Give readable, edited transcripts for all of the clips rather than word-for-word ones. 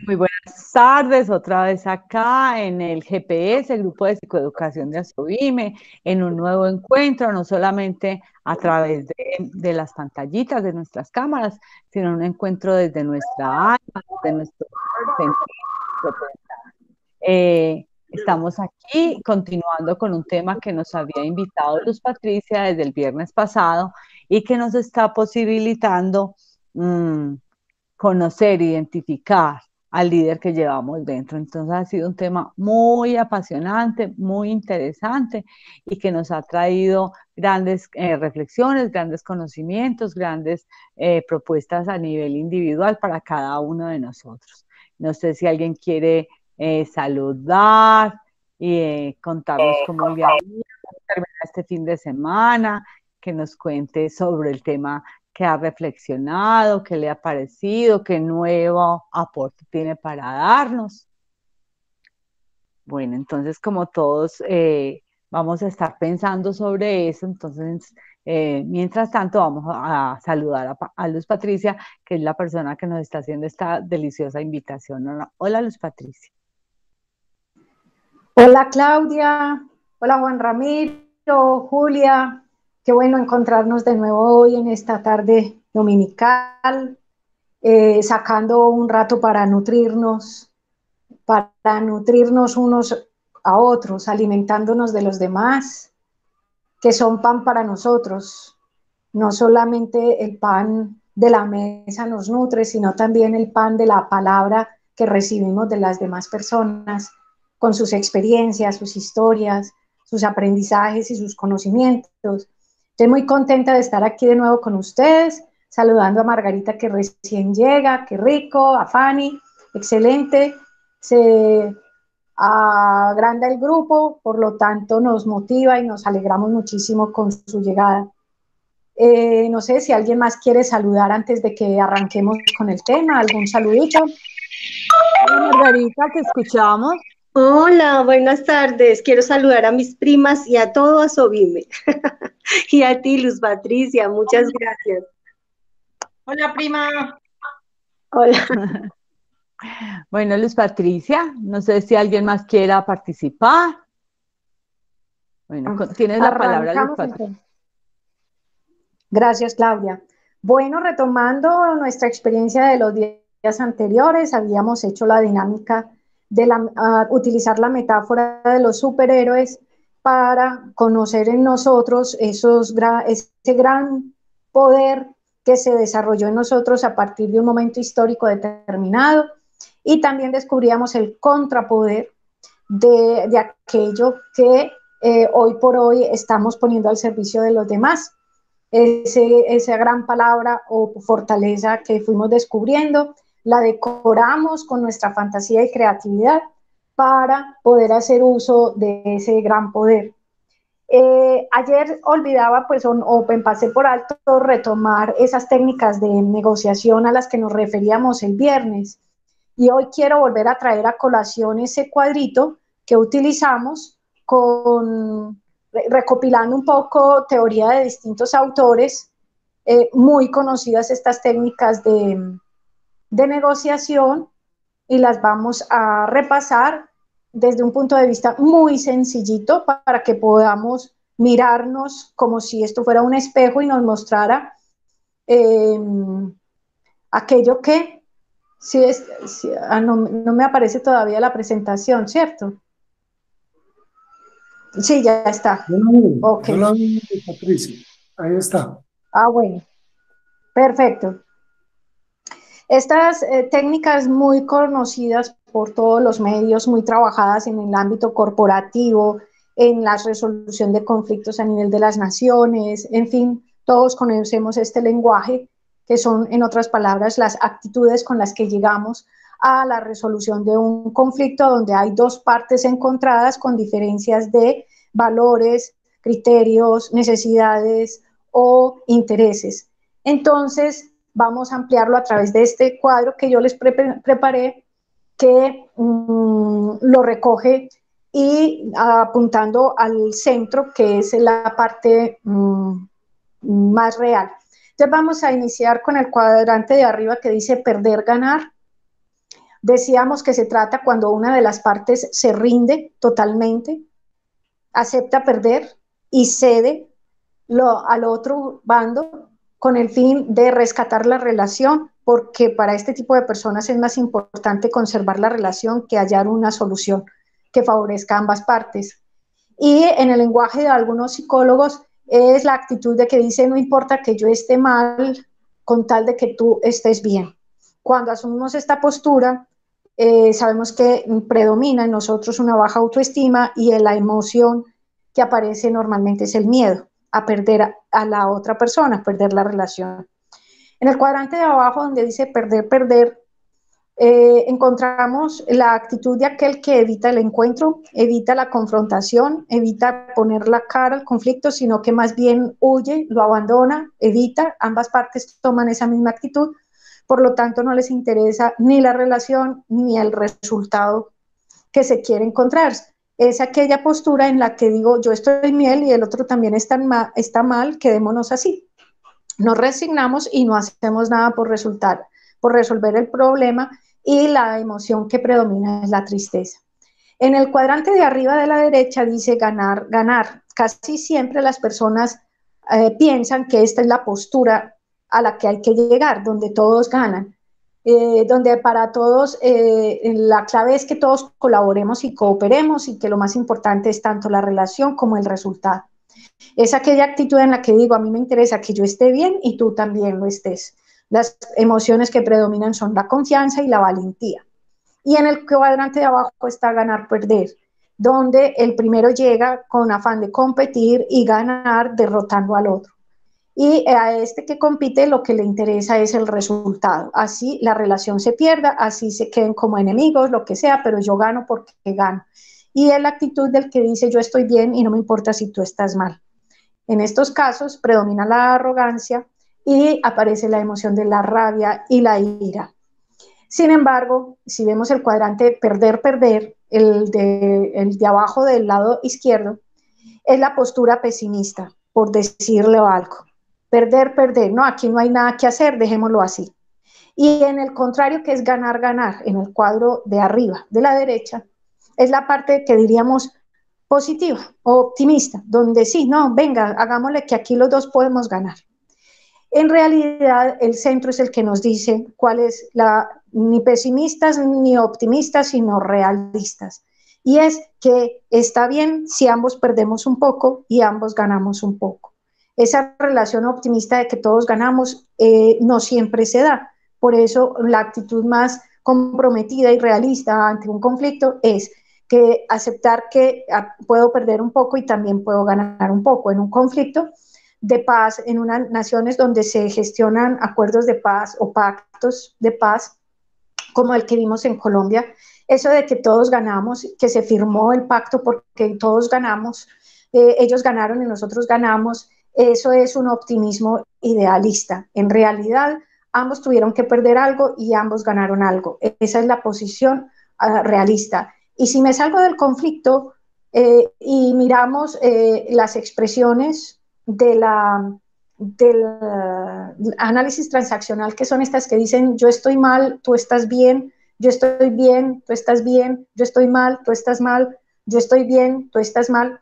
Muy buenas tardes, otra vez acá en el GPS, el Grupo de Psicoeducación de Asovime, en un nuevo encuentro, no solamente a través de las pantallitas de nuestras cámaras, sino un encuentro desde nuestra alma, desde nuestro sentido. Estamos aquí continuando con un tema que nos había invitado Luz Patricia desde el viernes pasado y que nos está posibilitando conocer, identificar al líder que llevamos dentro. Entonces ha sido un tema muy apasionante, muy interesante y que nos ha traído grandes reflexiones, grandes conocimientos, grandes propuestas a nivel individual para cada uno de nosotros. No sé si alguien quiere saludar y contarnos cómo le ha ido, cómo termina este fin de semana, que nos cuente sobre el tema que ha reflexionado, qué le ha parecido, qué nuevo aporte tiene para darnos. Bueno, entonces como todos vamos a estar pensando sobre eso, entonces mientras tanto vamos a saludar a Luz Patricia, que es la persona que nos está haciendo esta deliciosa invitación. Hola Luz Patricia. Hola Claudia, hola Juan Ramiro, Julia, qué bueno encontrarnos de nuevo hoy en esta tarde dominical, sacando un rato para nutrirnos unos a otros, alimentándonos de los demás, que son pan para nosotros. No solamente el pan de la mesa nos nutre, sino también el pan de la palabra que recibimos de las demás personas, con sus experiencias, sus historias, sus aprendizajes y sus conocimientos. Estoy muy contenta de estar aquí de nuevo con ustedes, saludando a Margarita que recién llega, qué rico, a Fanny, excelente, se agranda el grupo, por lo tanto nos motiva y nos alegramos muchísimo con su llegada. No sé si alguien más quiere saludar antes de que arranquemos con el tema, algún saludito. Hola Margarita, te escuchamos. Hola, buenas tardes. Quiero saludar a mis primas y a todo Asovime. Y a ti, Luz Patricia, muchas gracias. Hola, prima. Hola. Bueno, Luz Patricia, no sé si alguien más quiera participar. Bueno, tienes la palabra, Luz Patricia. Gracias, Claudia. Bueno, retomando nuestra experiencia de los días anteriores, habíamos hecho la dinámica de utilizar la metáfora de los superhéroes para conocer en nosotros ese gran poder que se desarrolló en nosotros a partir de un momento histórico determinado, y también descubríamos el contrapoder de aquello que hoy por hoy estamos poniendo al servicio de los demás. Esa gran palabra o fortaleza que fuimos descubriendo, la decoramos con nuestra fantasía y creatividad para poder hacer uso de ese gran poder. Ayer olvidaba, pues, o pasé por alto, retomar esas técnicas de negociación a las que nos referíamos el viernes. Y hoy quiero volver a traer a colación ese cuadrito que utilizamos recopilando un poco teoría de distintos autores, muy conocidas estas técnicas de negociación, y las vamos a repasar desde un punto de vista muy sencillito para que podamos mirarnos como si esto fuera un espejo y nos mostrara aquello que no me aparece todavía la presentación, ¿cierto? Sí, ya está. Okay. Yo la vi, Patricia. Ahí está. Ah, bueno. Perfecto. Estas técnicas muy conocidas por todos los medios, muy trabajadas en el ámbito corporativo, en la resolución de conflictos a nivel de las naciones, en fin, todos conocemos este lenguaje, que son, en otras palabras, las actitudes con las que llegamos a la resolución de un conflicto donde hay dos partes encontradas con diferencias de valores, criterios, necesidades o intereses. Entonces, vamos a ampliarlo a través de este cuadro que yo les preparé, que lo recoge y apuntando al centro, que es la parte más real. Entonces vamos a iniciar con el cuadrante de arriba que dice perder, ganar. Decíamos que se trata cuando una de las partes se rinde totalmente, acepta perder y cede al otro bando con el fin de rescatar la relación, porque para este tipo de personas es más importante conservar la relación que hallar una solución que favorezca a ambas partes. Y en el lenguaje de algunos psicólogos es la actitud de que dice no importa que yo esté mal con tal de que tú estés bien. Cuando asumimos esta postura, sabemos que predomina en nosotros una baja autoestima y la emoción que aparece normalmente es el miedo a perder a la otra persona, a perder la relación. En el cuadrante de abajo donde dice perder, perder, encontramos la actitud de aquel que evita el encuentro, evita la confrontación, evita poner la cara al conflicto, sino que más bien huye, lo abandona, evita, ambas partes toman esa misma actitud, por lo tanto no les interesa ni la relación ni el resultado que se quiere encontrar. Es aquella postura en la que digo yo estoy bien y el otro también está mal, quedémonos así. Nos resignamos y no hacemos nada por resolver el problema, y la emoción que predomina es la tristeza. En el cuadrante de arriba de la derecha dice ganar, ganar. Casi siempre las personas piensan que esta es la postura a la que hay que llegar, donde todos ganan, donde para todos la clave es que todos colaboremos y cooperemos y que lo más importante es tanto la relación como el resultado. Es aquella actitud en la que digo, a mí me interesa que yo esté bien y tú también lo estés. Las emociones que predominan son la confianza y la valentía. Y en el cuadrante de abajo está ganar, perder, donde el primero llega con afán de competir y ganar derrotando al otro. Y a este que compite lo que le interesa es el resultado. Así la relación se pierda, así se queden como enemigos, lo que sea, pero yo gano porque gano. Y es la actitud del que dice yo estoy bien y no me importa si tú estás mal. En estos casos predomina la arrogancia y aparece la emoción de la rabia y la ira. Sin embargo, si vemos el cuadrante perder, perder, el de abajo del lado izquierdo, es la postura pesimista, por decirle algo. Perder, perder, no, aquí no hay nada que hacer, dejémoslo así. Y en el contrario, que es ganar, ganar, en el cuadro de arriba, de la derecha, es la parte que diríamos positiva o optimista, donde sí, no, venga, hagámosle que aquí los dos podemos ganar. En realidad, el centro es el que nos dice cuál es ni pesimistas ni optimistas, sino realistas. Y es que está bien si ambos perdemos un poco y ambos ganamos un poco. Esa relación optimista de que todos ganamos no siempre se da. Por eso la actitud más comprometida y realista ante un conflicto es que aceptar que puedo perder un poco y también puedo ganar un poco en un conflicto de paz, en unas naciones donde se gestionan acuerdos de paz o pactos de paz, como el que vimos en Colombia. Eso de que todos ganamos, que se firmó el pacto porque todos ganamos, ellos ganaron y nosotros ganamos, eso es un optimismo idealista. En realidad, ambos tuvieron que perder algo y ambos ganaron algo. Esa es la posición realista. Y si me salgo del conflicto y miramos las expresiones del análisis transaccional, que son estas que dicen yo estoy mal, tú estás bien, yo estoy bien, tú estás bien, yo estoy mal, tú estás mal, yo estoy bien, tú estás mal.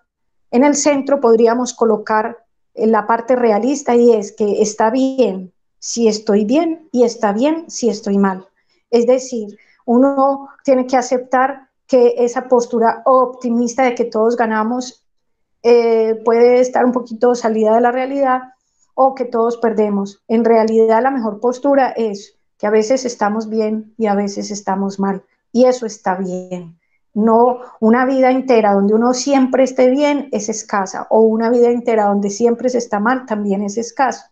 En el centro podríamos colocar la parte realista, y es que está bien si estoy bien y está bien si estoy mal. Es decir, uno tiene que aceptar que esa postura optimista de que todos ganamos puede estar un poquito salida de la realidad, o que todos perdemos. En realidad la mejor postura es que a veces estamos bien y a veces estamos mal, y eso está bien. No, una vida entera donde uno siempre esté bien es escasa, o una vida entera donde siempre se está mal también es escaso.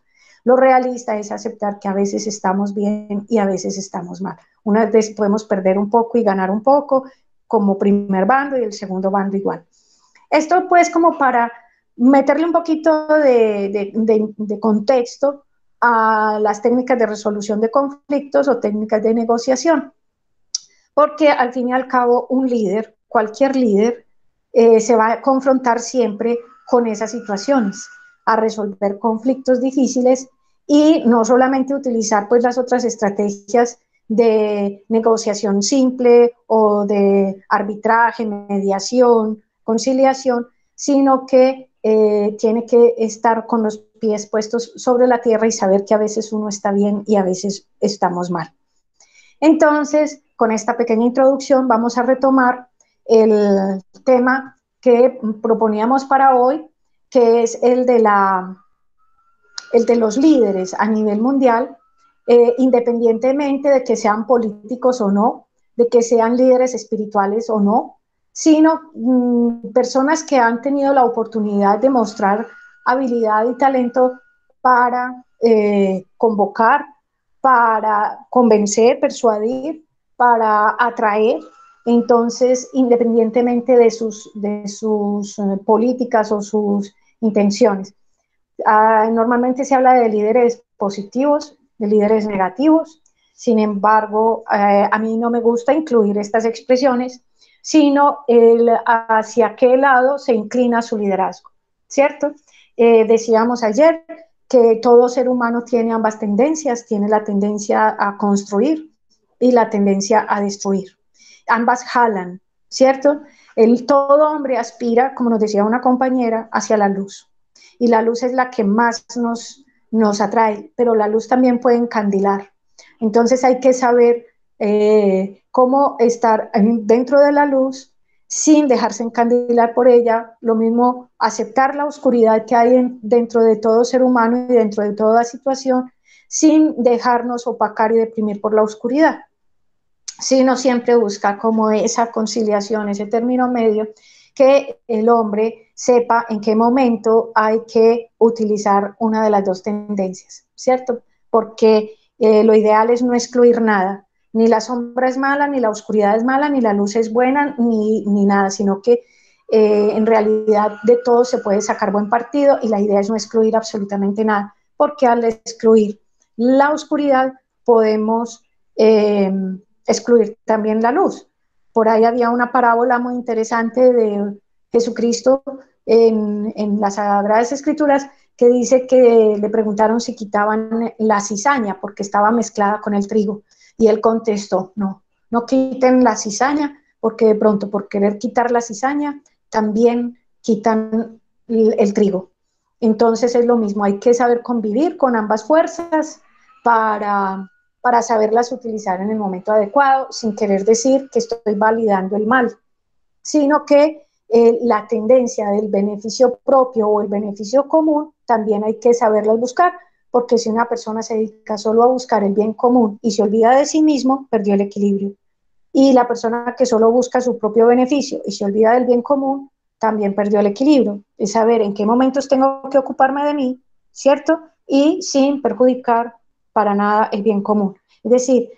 Lo realista es aceptar que a veces estamos bien y a veces estamos mal. Una vez podemos perder un poco y ganar un poco, como primer bando, y el segundo bando igual. Esto pues como para meterle un poquito de contexto a las técnicas de resolución de conflictos o técnicas de negociación, porque al fin y al cabo un líder, cualquier líder, se va a confrontar siempre con esas situaciones, a resolver conflictos difíciles, y no solamente utilizar pues las otras estrategias de negociación simple o de arbitraje, mediación, conciliación, sino que tiene que estar con los pies puestos sobre la tierra y saber que a veces uno está bien y a veces estamos mal. Entonces, con esta pequeña introducción vamos a retomar el tema que proponíamos para hoy, que es el de los líderes a nivel mundial, independientemente de que sean políticos o no, de que sean líderes espirituales o no, sino personas que han tenido la oportunidad de mostrar habilidad y talento para convocar, para convencer, persuadir, para atraer. Entonces, independientemente de sus políticas o sus intenciones. Normalmente se habla de líderes positivos, de líderes negativos. Sin embargo, a mí no me gusta incluir estas expresiones, sino hacia qué lado se inclina su liderazgo, ¿cierto? Decíamos ayer que todo ser humano tiene ambas tendencias, tiene la tendencia a construir y la tendencia a destruir. Ambas jalan, ¿cierto? Todo hombre aspira, como nos decía una compañera, hacia la luz. Y la luz es la que más nos atrae, pero la luz también puede encandilar. Entonces hay que saber cómo estar dentro de la luz sin dejarse encandilar por ella, lo mismo aceptar la oscuridad que hay dentro de todo ser humano y dentro de toda situación, sin dejarnos opacar y deprimir por la oscuridad, sino siempre buscar como esa conciliación, ese término medio, que el hombre sepa en qué momento hay que utilizar una de las dos tendencias, ¿cierto? Porque lo ideal es no excluir nada, ni la sombra es mala, ni la oscuridad es mala, ni la luz es buena, ni nada, sino que en realidad de todo se puede sacar buen partido y la idea es no excluir absolutamente nada, porque al excluir la oscuridad podemos excluir también la luz. Por ahí había una parábola muy interesante de Jesucristo en las Sagradas Escrituras que dice que le preguntaron si quitaban la cizaña porque estaba mezclada con el trigo. Y él contestó, no, no quiten la cizaña porque de pronto por querer quitar la cizaña también quitan el trigo. Entonces es lo mismo, hay que saber convivir con ambas fuerzas para saberlas utilizar en el momento adecuado, sin querer decir que estoy validando el mal, sino que la tendencia del beneficio propio o el beneficio común también hay que saberlas buscar, porque si una persona se dedica solo a buscar el bien común y se olvida de sí mismo, perdió el equilibrio. Y la persona que solo busca su propio beneficio y se olvida del bien común, también perdió el equilibrio. Es saber en qué momentos tengo que ocuparme de mí, ¿cierto? Y sin perjudicar para nada el bien común. Es decir,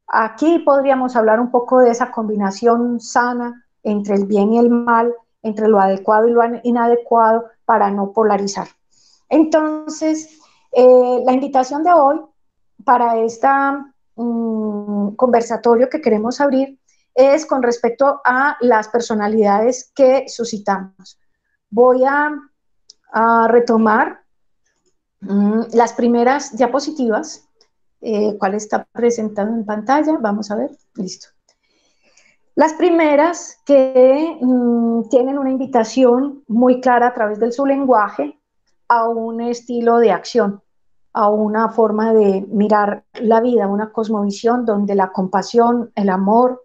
aquí podríamos hablar un poco de esa combinación sana entre el bien y el mal, entre lo adecuado y lo inadecuado, para no polarizar. Entonces, la invitación de hoy para esta conversatorio que queremos abrir es con respecto a las personalidades que suscitamos. Voy a retomar las primeras diapositivas, cuál está presentado en pantalla, vamos a ver, listo. Las primeras que tienen una invitación muy clara a través de su lenguaje a un estilo de acción, a una forma de mirar la vida, una cosmovisión donde la compasión, el amor,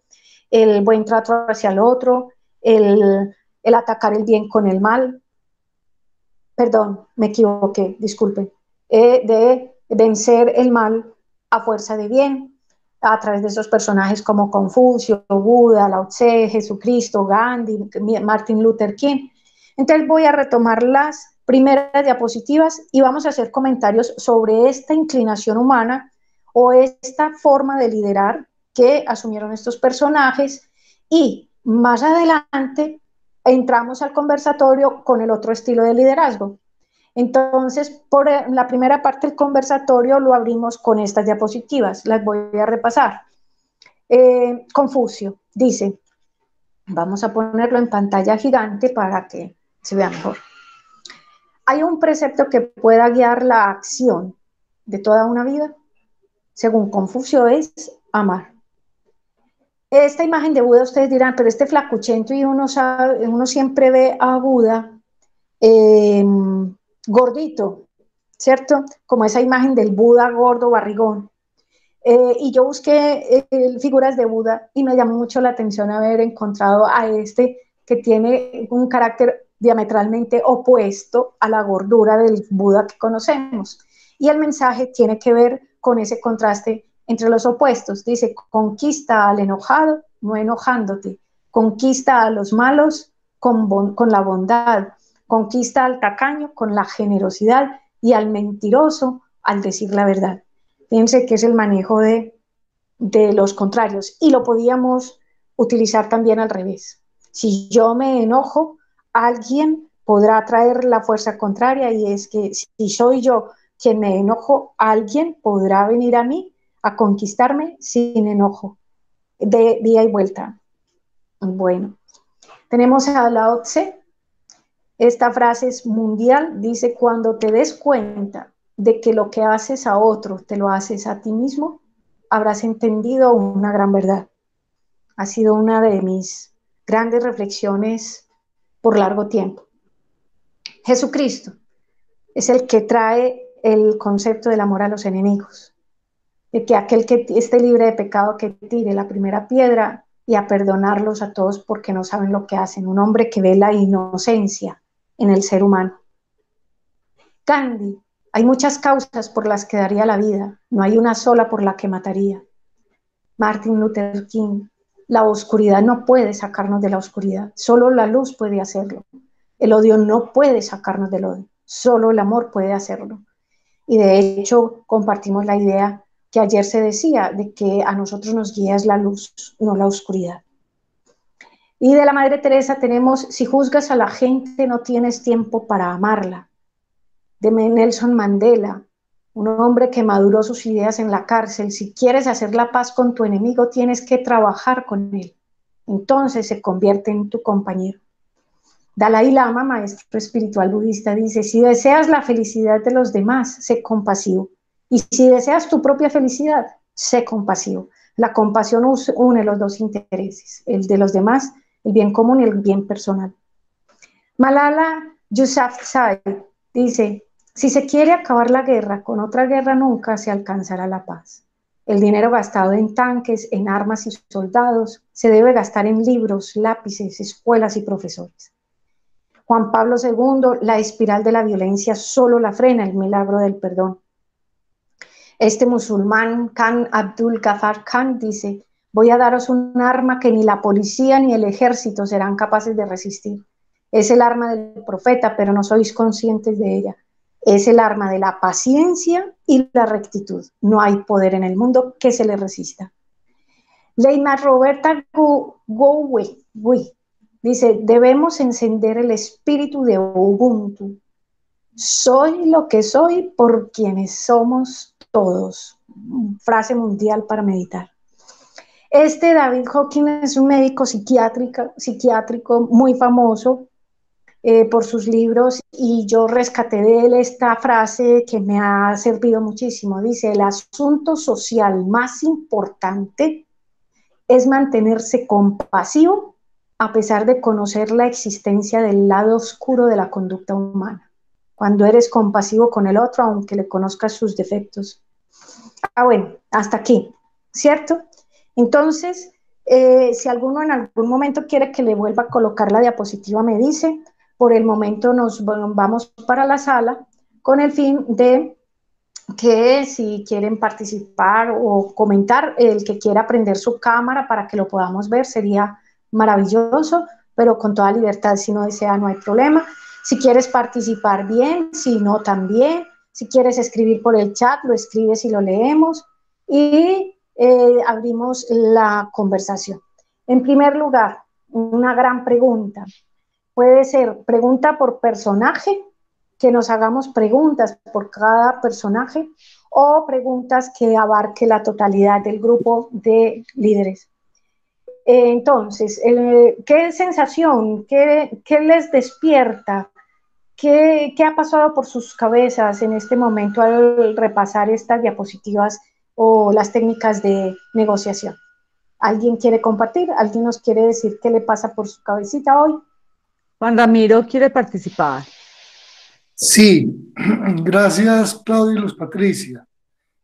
el buen trato hacia el otro, el atacar el bien con el mal, perdón, me equivoqué, disculpen, de vencer el mal a fuerza de bien, a través de esos personajes como Confucio, Buda, Lao Tse, Jesucristo, Gandhi, Martin Luther King. Entonces voy a retomar las primeras diapositivas y vamos a hacer comentarios sobre esta inclinación humana o esta forma de liderar que asumieron estos personajes, y más adelante entramos al conversatorio con el otro estilo de liderazgo. Entonces, por la primera parte del conversatorio lo abrimos con estas diapositivas, las voy a repasar. Confucio dice, vamos a ponerlo en pantalla gigante para que se vea mejor. ¿Hay un precepto que pueda guiar la acción de toda una vida? Según Confucio es amar. Esta imagen de Buda, ustedes dirán, pero este flacuchento, y uno siempre ve a Buda gordito, ¿cierto? Como esa imagen del Buda gordo, barrigón. Y yo busqué figuras de Buda y me llamó mucho la atención haber encontrado a este que tiene un carácter diametralmente opuesto a la gordura del Buda que conocemos. Y el mensaje tiene que ver con ese contraste entre los opuestos. Dice, conquista al enojado, no enojándote. Conquista a los malos con la bondad. Conquista al tacaño con la generosidad y al mentiroso al decir la verdad. Fíjense que es el manejo de los contrarios y lo podíamos utilizar también al revés. Si yo me enojo, alguien podrá traer la fuerza contraria y es que si soy yo quien me enojo, alguien podrá venir a mí a conquistarme sin enojo, de día y vuelta. Bueno, tenemos a Lao Tse. Esta frase es mundial, dice, cuando te des cuenta de que lo que haces a otro te lo haces a ti mismo, habrás entendido una gran verdad. Ha sido una de mis grandes reflexiones por largo tiempo. Jesucristo es el que trae el concepto del amor a los enemigos, de que aquel que esté libre de pecado que tire la primera piedra y a perdonarlos a todos porque no saben lo que hacen. Un hombre que ve la inocencia en el ser humano. Gandhi, hay muchas causas por las que daría la vida, no hay una sola por la que mataría. Martin Luther King, la oscuridad no puede sacarnos de la oscuridad, solo la luz puede hacerlo. El odio no puede sacarnos del odio, solo el amor puede hacerlo. Y de hecho compartimos la idea que ayer se decía, de que a nosotros nos guía es la luz, no la oscuridad. Y de la Madre Teresa tenemos, si juzgas a la gente no tienes tiempo para amarla. De Nelson Mandela, un hombre que maduró sus ideas en la cárcel. Si quieres hacer la paz con tu enemigo, tienes que trabajar con él. Entonces se convierte en tu compañero. Dalai Lama, maestro espiritual budista, dice, si deseas la felicidad de los demás, sé compasivo. Y si deseas tu propia felicidad, sé compasivo. La compasión une los dos intereses, el de los demás, el bien común y el bien personal. Malala Yousafzai dice, si se quiere acabar la guerra, con otra guerra nunca se alcanzará la paz. El dinero gastado en tanques, en armas y soldados, se debe gastar en libros, lápices, escuelas y profesores. Juan Pablo II, la espiral de la violencia solo la frena el milagro del perdón. Este musulmán, Khan Abdul Ghaffar Khan, dice, voy a daros un arma que ni la policía ni el ejército serán capaces de resistir. Es el arma del profeta, pero no sois conscientes de ella. Es el arma de la paciencia y la rectitud. No hay poder en el mundo que se le resista. Leima Roberta Gowe dice, debemos encender el espíritu de Ubuntu. Soy lo que soy por quienes somos todos. Frase mundial para meditar. David Hawkins es un médico psiquiátrico muy famoso por sus libros y yo rescaté de él esta frase que me ha servido muchísimo. Dice, el asunto social más importante es mantenerse compasivo a pesar de conocer la existencia del lado oscuro de la conducta humana. Cuando eres compasivo con el otro, aunque le conozcas sus defectos. Bueno, hasta aquí, ¿cierto? Entonces, si alguno en algún momento quiere que le vuelva a colocar la diapositiva, me dice. Por el momento nos vamos para la sala con el fin de que si quieren participar o comentar, el que quiera prender su cámara para que lo podamos ver sería maravilloso, pero con toda libertad, si no desea no hay problema. Si quieres participar bien, si no también. Si quieres escribir por el chat, lo escribes y lo leemos y abrimos la conversación. En primer lugar, una gran pregunta. Puede ser pregunta por personaje, que nos hagamos preguntas por cada personaje o preguntas que abarque la totalidad del grupo de líderes. Entonces, ¿qué sensación, qué les despierta ¿Qué ha pasado por sus cabezas en este momento al repasar estas diapositivas o las técnicas de negociación? ¿Alguien quiere compartir? ¿Alguien nos quiere decir qué le pasa por su cabecita hoy? Juan Ramiro quiere participar. Sí, gracias Claudia y Luz Patricia.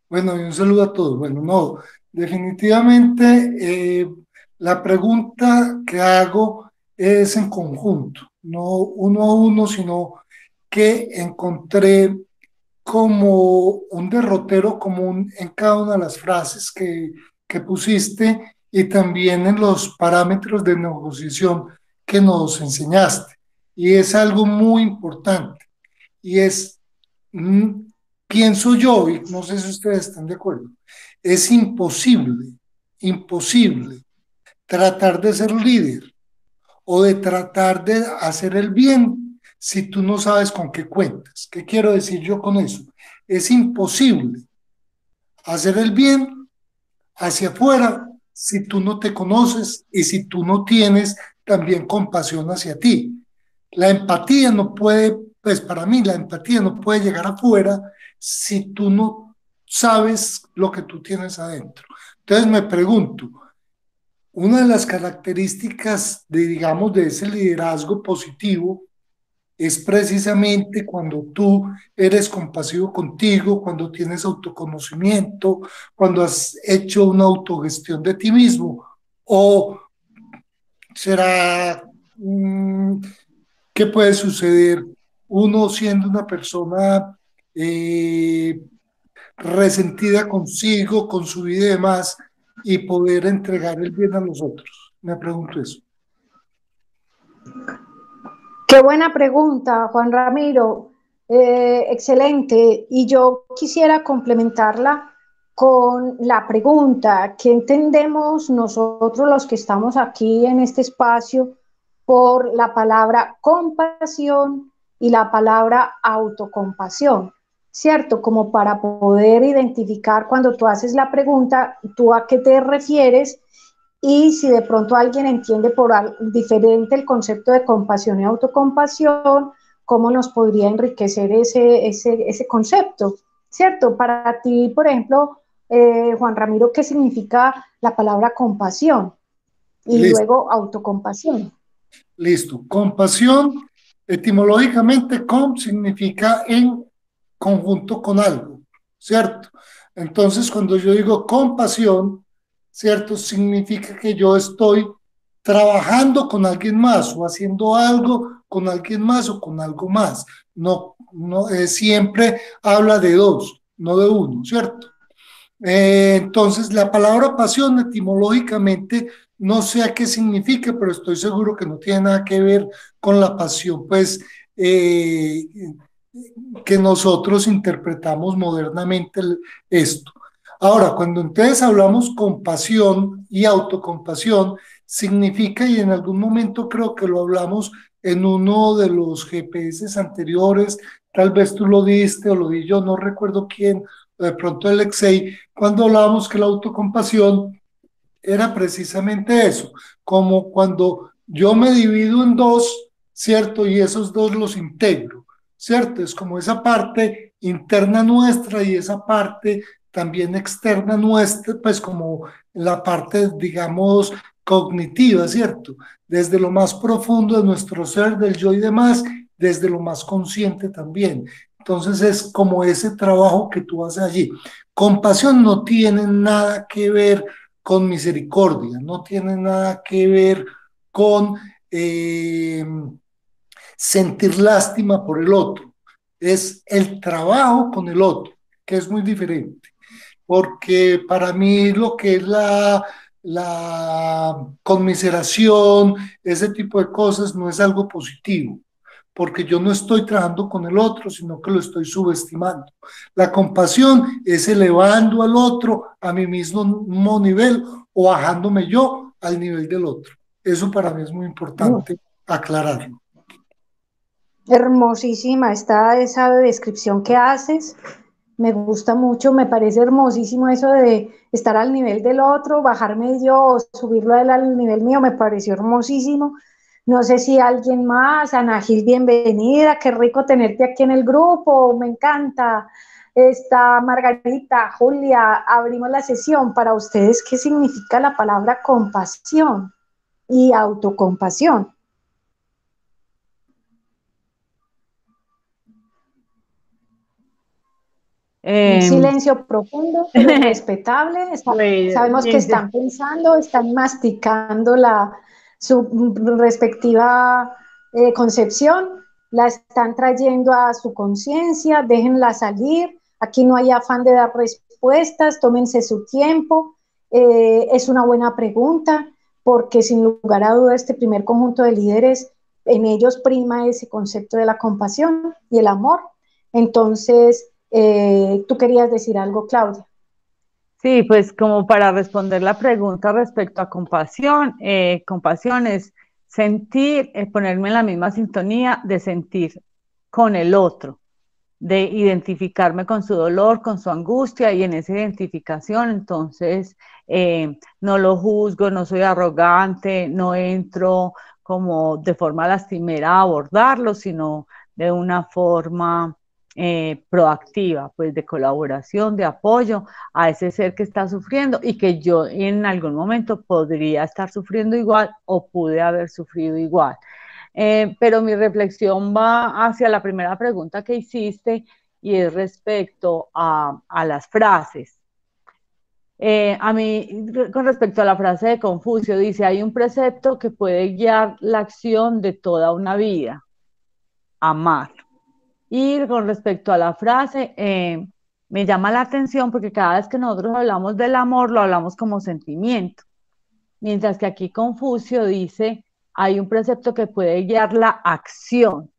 Bueno, y un saludo a todos. Bueno, no, definitivamente la pregunta que hago es en conjunto, no uno a uno, sino que encontré como un derrotero común en cada una de las frases que pusiste y también en los parámetros de negociación que nos enseñaste. Y es algo muy importante y es, mm, pienso yo, y no sé si ustedes están de acuerdo, es imposible tratar de ser líder o de tratar de hacer el bien si tú no sabes con qué cuentas. ¿Qué quiero decir yo con eso? Es imposible hacer el bien hacia afuera si tú no te conoces y si tú no tienes también compasión hacia ti. La empatía no puede, pues para mí la empatía no puede llegar afuera si tú no sabes lo que tú tienes adentro. Entonces me pregunto, una de las características de, digamos, de ese liderazgo positivo es precisamente cuando tú eres compasivo contigo, cuando tienes autoconocimiento, cuando has hecho una autogestión de ti mismo. O será, ¿qué puede suceder? Uno siendo una persona resentida consigo, con su vida y demás, y poder entregar el bien a los otros. Me pregunto eso. Qué buena pregunta, Juan Ramiro. Excelente. Y yo quisiera complementarla con la pregunta, ¿qué entendemos nosotros los que estamos aquí en este espacio por la palabra compasión y la palabra autocompasión? ¿Cierto? Como para poder identificar cuando tú haces la pregunta, tú a qué te refieres y si de pronto alguien entiende por diferente el concepto de compasión y autocompasión, ¿cómo nos podría enriquecer ese concepto? ¿Cierto? Para ti, por ejemplo, Juan Ramiro, ¿qué significa la palabra compasión? Y Listo. luego autocompasión. Listo. Compasión, etimológicamente, com significa en conjunto con algo, ¿cierto? Entonces, cuando yo digo compasión, ¿cierto? Significa que yo estoy trabajando con alguien más o haciendo algo con alguien más o con algo más. No, no, siempre habla de dos, no de uno, ¿cierto? Entonces, la palabra pasión etimológicamente no sé a qué significa, pero estoy seguro que no tiene nada que ver con la pasión, pues, que nosotros interpretamos modernamente esto. Ahora, cuando entonces hablamos compasión y autocompasión, significa, y en algún momento creo que lo hablamos en uno de los GPS anteriores, tal vez tú lo diste o lo di yo, no recuerdo quién, de pronto el Alexei, cuando hablábamos que la autocompasión era precisamente eso, como cuando yo me divido en dos, ¿cierto? Y esos dos los integro, ¿cierto? Es como esa parte interna nuestra y esa parte también externa nuestra, pues como la parte, digamos, cognitiva, ¿cierto? Desde lo más profundo de nuestro ser, del yo y demás, desde lo más consciente también. Entonces es como ese trabajo que tú haces allí. Compasión no tiene nada que ver con misericordia, no tiene nada que ver con sentir lástima por el otro, es el trabajo con el otro, que es muy diferente, porque para mí lo que es la conmiseración, ese tipo de cosas, no es algo positivo, porque yo no estoy trabajando con el otro, sino que lo estoy subestimando. La compasión es elevando al otro a mi mismo nivel o bajándome yo al nivel del otro. Eso para mí es muy importante aclararlo. Hermosísima está esa descripción que haces. Me gusta mucho, me parece hermosísimo eso de estar al nivel del otro, bajarme yo o subirlo a él al nivel mío, me pareció hermosísimo. No sé si alguien más. Ana Gil, bienvenida, qué rico tenerte aquí en el grupo, me encanta. Está Margarita, Julia, abrimos la sesión. Para ustedes, ¿qué significa la palabra compasión y autocompasión? Un silencio profundo, pero respetable. Sabemos que están pensando, están masticando su respectiva concepción, la están trayendo a su conciencia, déjenla salir. Aquí no hay afán de dar respuestas, tómense su tiempo. Es una buena pregunta, porque sin lugar a duda este primer conjunto de líderes, en ellos prima ese concepto de la compasión y el amor. Entonces, tú querías decir algo, Claudia. Sí, pues como para responder la pregunta respecto a compasión, compasión es sentir, ponerme en la misma sintonía de sentir con el otro, de identificarme con su dolor, con su angustia, y en esa identificación entonces no lo juzgo, no soy arrogante, no entro como de forma lastimera a abordarlo, sino de una forma proactiva, pues de colaboración, de apoyo a ese ser que está sufriendo y que yo en algún momento podría estar sufriendo igual o pude haber sufrido igual. Pero mi reflexión va hacia la primera pregunta que hiciste y es respecto a las frases. A mí, con respecto a la frase de Confucio, dice, hay un precepto que puede guiar la acción de toda una vida, amar. Y con respecto a la frase, me llama la atención porque cada vez que nosotros hablamos del amor, lo hablamos como sentimiento, mientras que aquí Confucio dice, hay un precepto que puede guiar la acción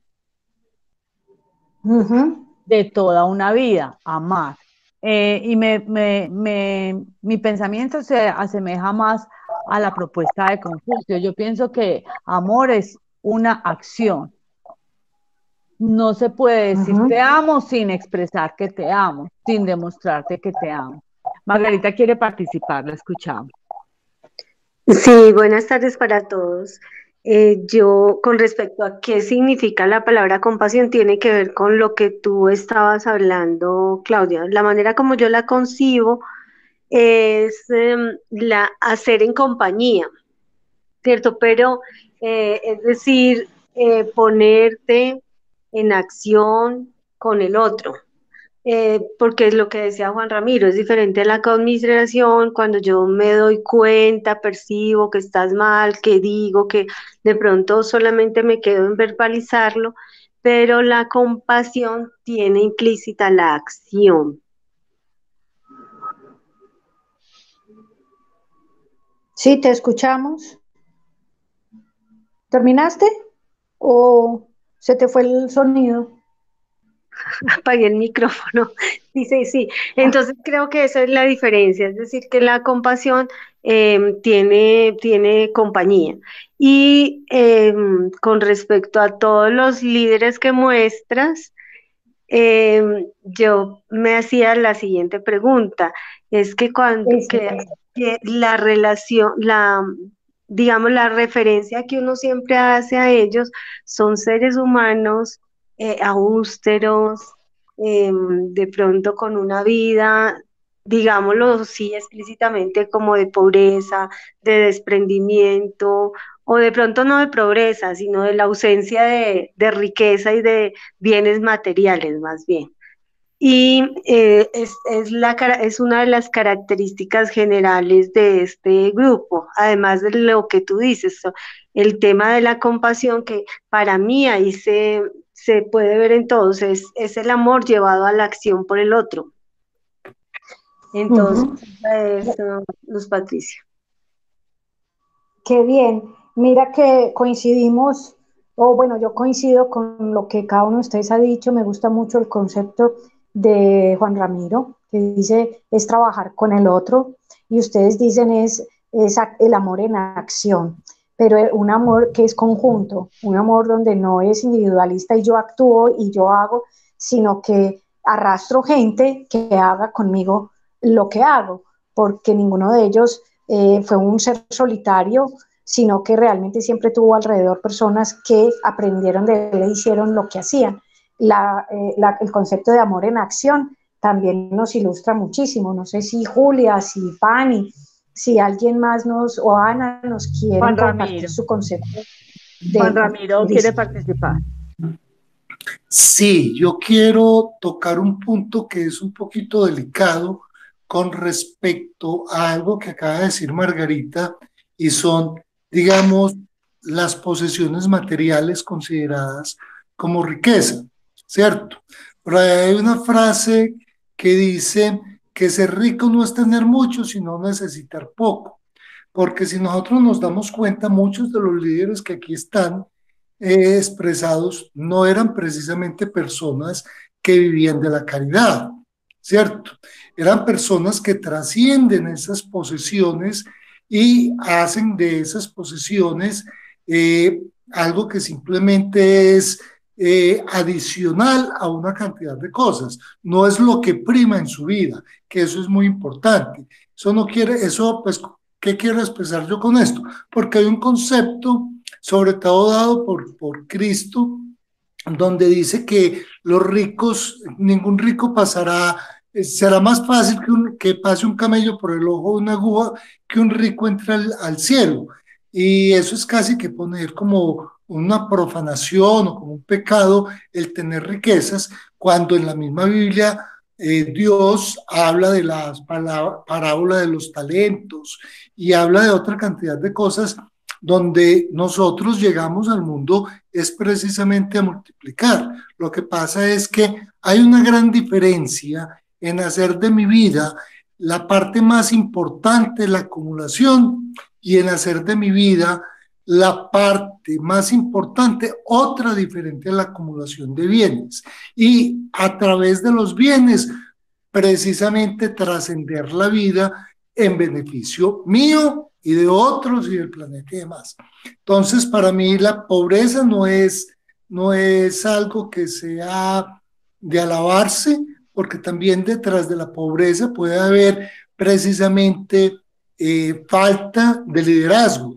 de toda una vida, amar. Y mi pensamiento se asemeja más a la propuesta de Confucio. Yo pienso que amor es una acción. No se puede decir te amo sin expresar que te amo, sin demostrarte que te amo. Margarita quiere participar, la escuchamos. Sí, buenas tardes para todos. Yo, con respecto a qué significa la palabra compasión, tiene que ver con lo que tú estabas hablando, Claudia. La manera como yo la concibo es la hacer en compañía, ¿cierto? Pero es decir, ponerte en acción con el otro. Porque es lo que decía Juan Ramiro, es diferente a la conmiseración, cuando yo me doy cuenta, percibo que estás mal, que digo, que de pronto solamente me quedo en verbalizarlo, pero la compasión tiene implícita la acción. Sí, te escuchamos. ¿Terminaste? ¿O se te fue el sonido? Apagué el micrófono. Dice, sí. Entonces creo que esa es la diferencia, es decir, que la compasión tiene compañía. Y con respecto a todos los líderes que muestras, yo me hacía la siguiente pregunta, es que cuando que la relación, digamos, la referencia que uno siempre hace a ellos son seres humanos austeros, de pronto con una vida, digámoslo sí explícitamente, como de pobreza, de desprendimiento, o de pronto no de pobreza, sino de la ausencia de riqueza y de bienes materiales más bien. Y es una de las características generales de este grupo, además de lo que tú dices, el tema de la compasión, que para mí ahí se puede ver en todos, es el amor llevado a la acción por el otro. Entonces, eso, Luz Patricia. Qué bien. Mira que coincidimos, o bueno, yo coincido con lo que cada uno de ustedes ha dicho. Me gusta mucho el concepto de Juan Ramiro, que dice es trabajar con el otro, y ustedes dicen es el amor en acción, pero un amor que es conjunto, un amor donde no es individualista y yo actúo y yo hago, sino que arrastro gente que haga conmigo lo que hago, porque ninguno de ellos fue un ser solitario, sino que realmente siempre tuvo alrededor personas que aprendieron de él e hicieron lo que hacían. El concepto de amor en acción también nos ilustra muchísimo. No sé si Julia, si Pani, si alguien más o Ana nos quieren Juan compartir Ramiro. su concepto. Juan Ramiro quiere participar. Sí, yo quiero tocar un punto que es un poquito delicado con respecto a algo que acaba de decir Margarita, y son, digamos, las posesiones materiales consideradas como riqueza, ¿cierto? Pero hay una frase que dice que ser rico no es tener mucho, sino necesitar poco. Porque si nosotros nos damos cuenta, muchos de los líderes que aquí están expresados no eran precisamente personas que vivían de la caridad, ¿cierto? Eran personas que trascienden esas posesiones y hacen de esas posesiones algo que simplemente es adicional a una cantidad de cosas. No es lo que prima en su vida, que eso es muy importante. Eso no quiere, eso pues, ¿qué quiero expresar yo con esto? Porque hay un concepto, sobre todo dado por Cristo, donde dice que los ricos, ningún rico pasará, será más fácil que pase un camello por el ojo de una aguja que un rico entre al cielo. Y eso es casi que poner como una profanación o como un pecado el tener riquezas, cuando en la misma Biblia Dios habla de la parábola de los talentos y habla de otra cantidad de cosas donde nosotros llegamos al mundo es precisamente a multiplicar. Lo que pasa es que hay una gran diferencia en hacer de mi vida la parte más importante, la acumulación, y en hacer de mi vida la parte más importante, otra diferente a la acumulación de bienes. Y a través de los bienes, precisamente trascender la vida en beneficio mío y de otros y del planeta y demás. Entonces, para mí la pobreza no es algo que sea de alabarse, porque también detrás de la pobreza puede haber precisamente falta de liderazgo,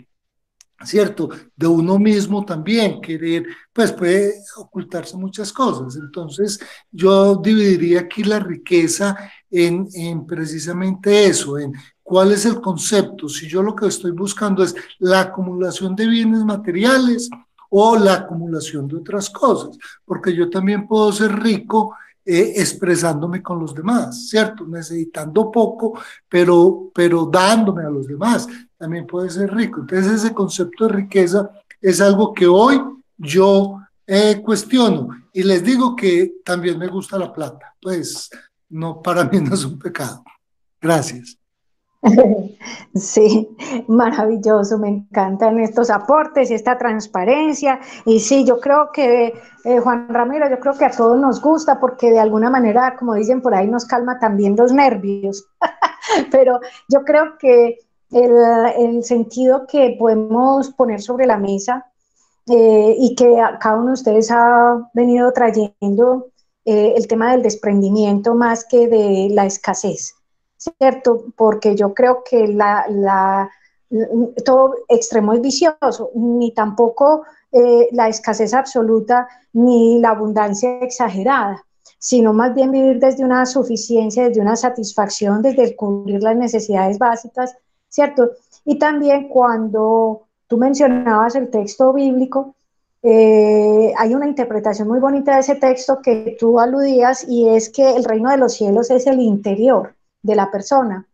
¿cierto? De uno mismo también, querer, pues puede ocultarse muchas cosas. Entonces, yo dividiría aquí la riqueza en precisamente eso, en cuál es el concepto. Si yo lo que estoy buscando es la acumulación de bienes materiales o la acumulación de otras cosas, porque yo también puedo ser rico expresándome con los demás, ¿cierto? Necesitando poco, pero dándome a los demás también puede ser rico. Entonces ese concepto de riqueza es algo que hoy yo cuestiono, y les digo que también me gusta la plata, pues no, para mí no es un pecado. Gracias. Sí, maravilloso, me encantan estos aportes, esta transparencia, y sí, yo creo que, Juan Ramiro, yo creo que a todos nos gusta porque de alguna manera, como dicen por ahí, nos calma también los nervios, pero yo creo que el sentido que podemos poner sobre la mesa y que cada uno de ustedes ha venido trayendo el tema del desprendimiento más que de la escasez, ¿cierto? Porque yo creo que todo extremo es vicioso, ni tampoco la escasez absoluta ni la abundancia exagerada, sino más bien vivir desde una suficiencia, desde una satisfacción, desde el cubrir las necesidades básicas, ¿cierto? Y también cuando tú mencionabas el texto bíblico, hay una interpretación muy bonita de ese texto que tú aludías, y es que el reino de los cielos es el interior de la persona.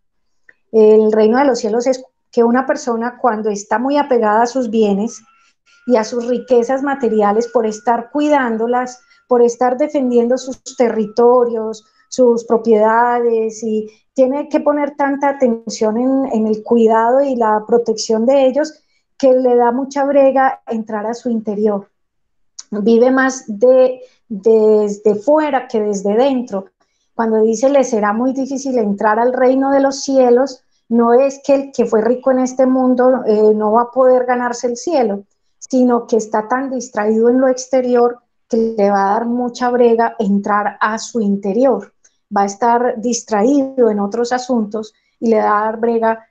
El reino de los cielos es que una persona, cuando está muy apegada a sus bienes y a sus riquezas materiales, por estar cuidándolas, por estar defendiendo sus territorios, sus propiedades, y tiene que poner tanta atención en el cuidado y la protección de ellos, que le da mucha brega entrar a su interior. Vive más desde fuera que desde dentro. Cuando dice le será muy difícil entrar al reino de los cielos, no es que el que fue rico en este mundo no va a poder ganarse el cielo, sino que está tan distraído en lo exterior que le va a dar mucha brega entrar a su interior. Va a estar distraído en otros asuntos y le va a dar brega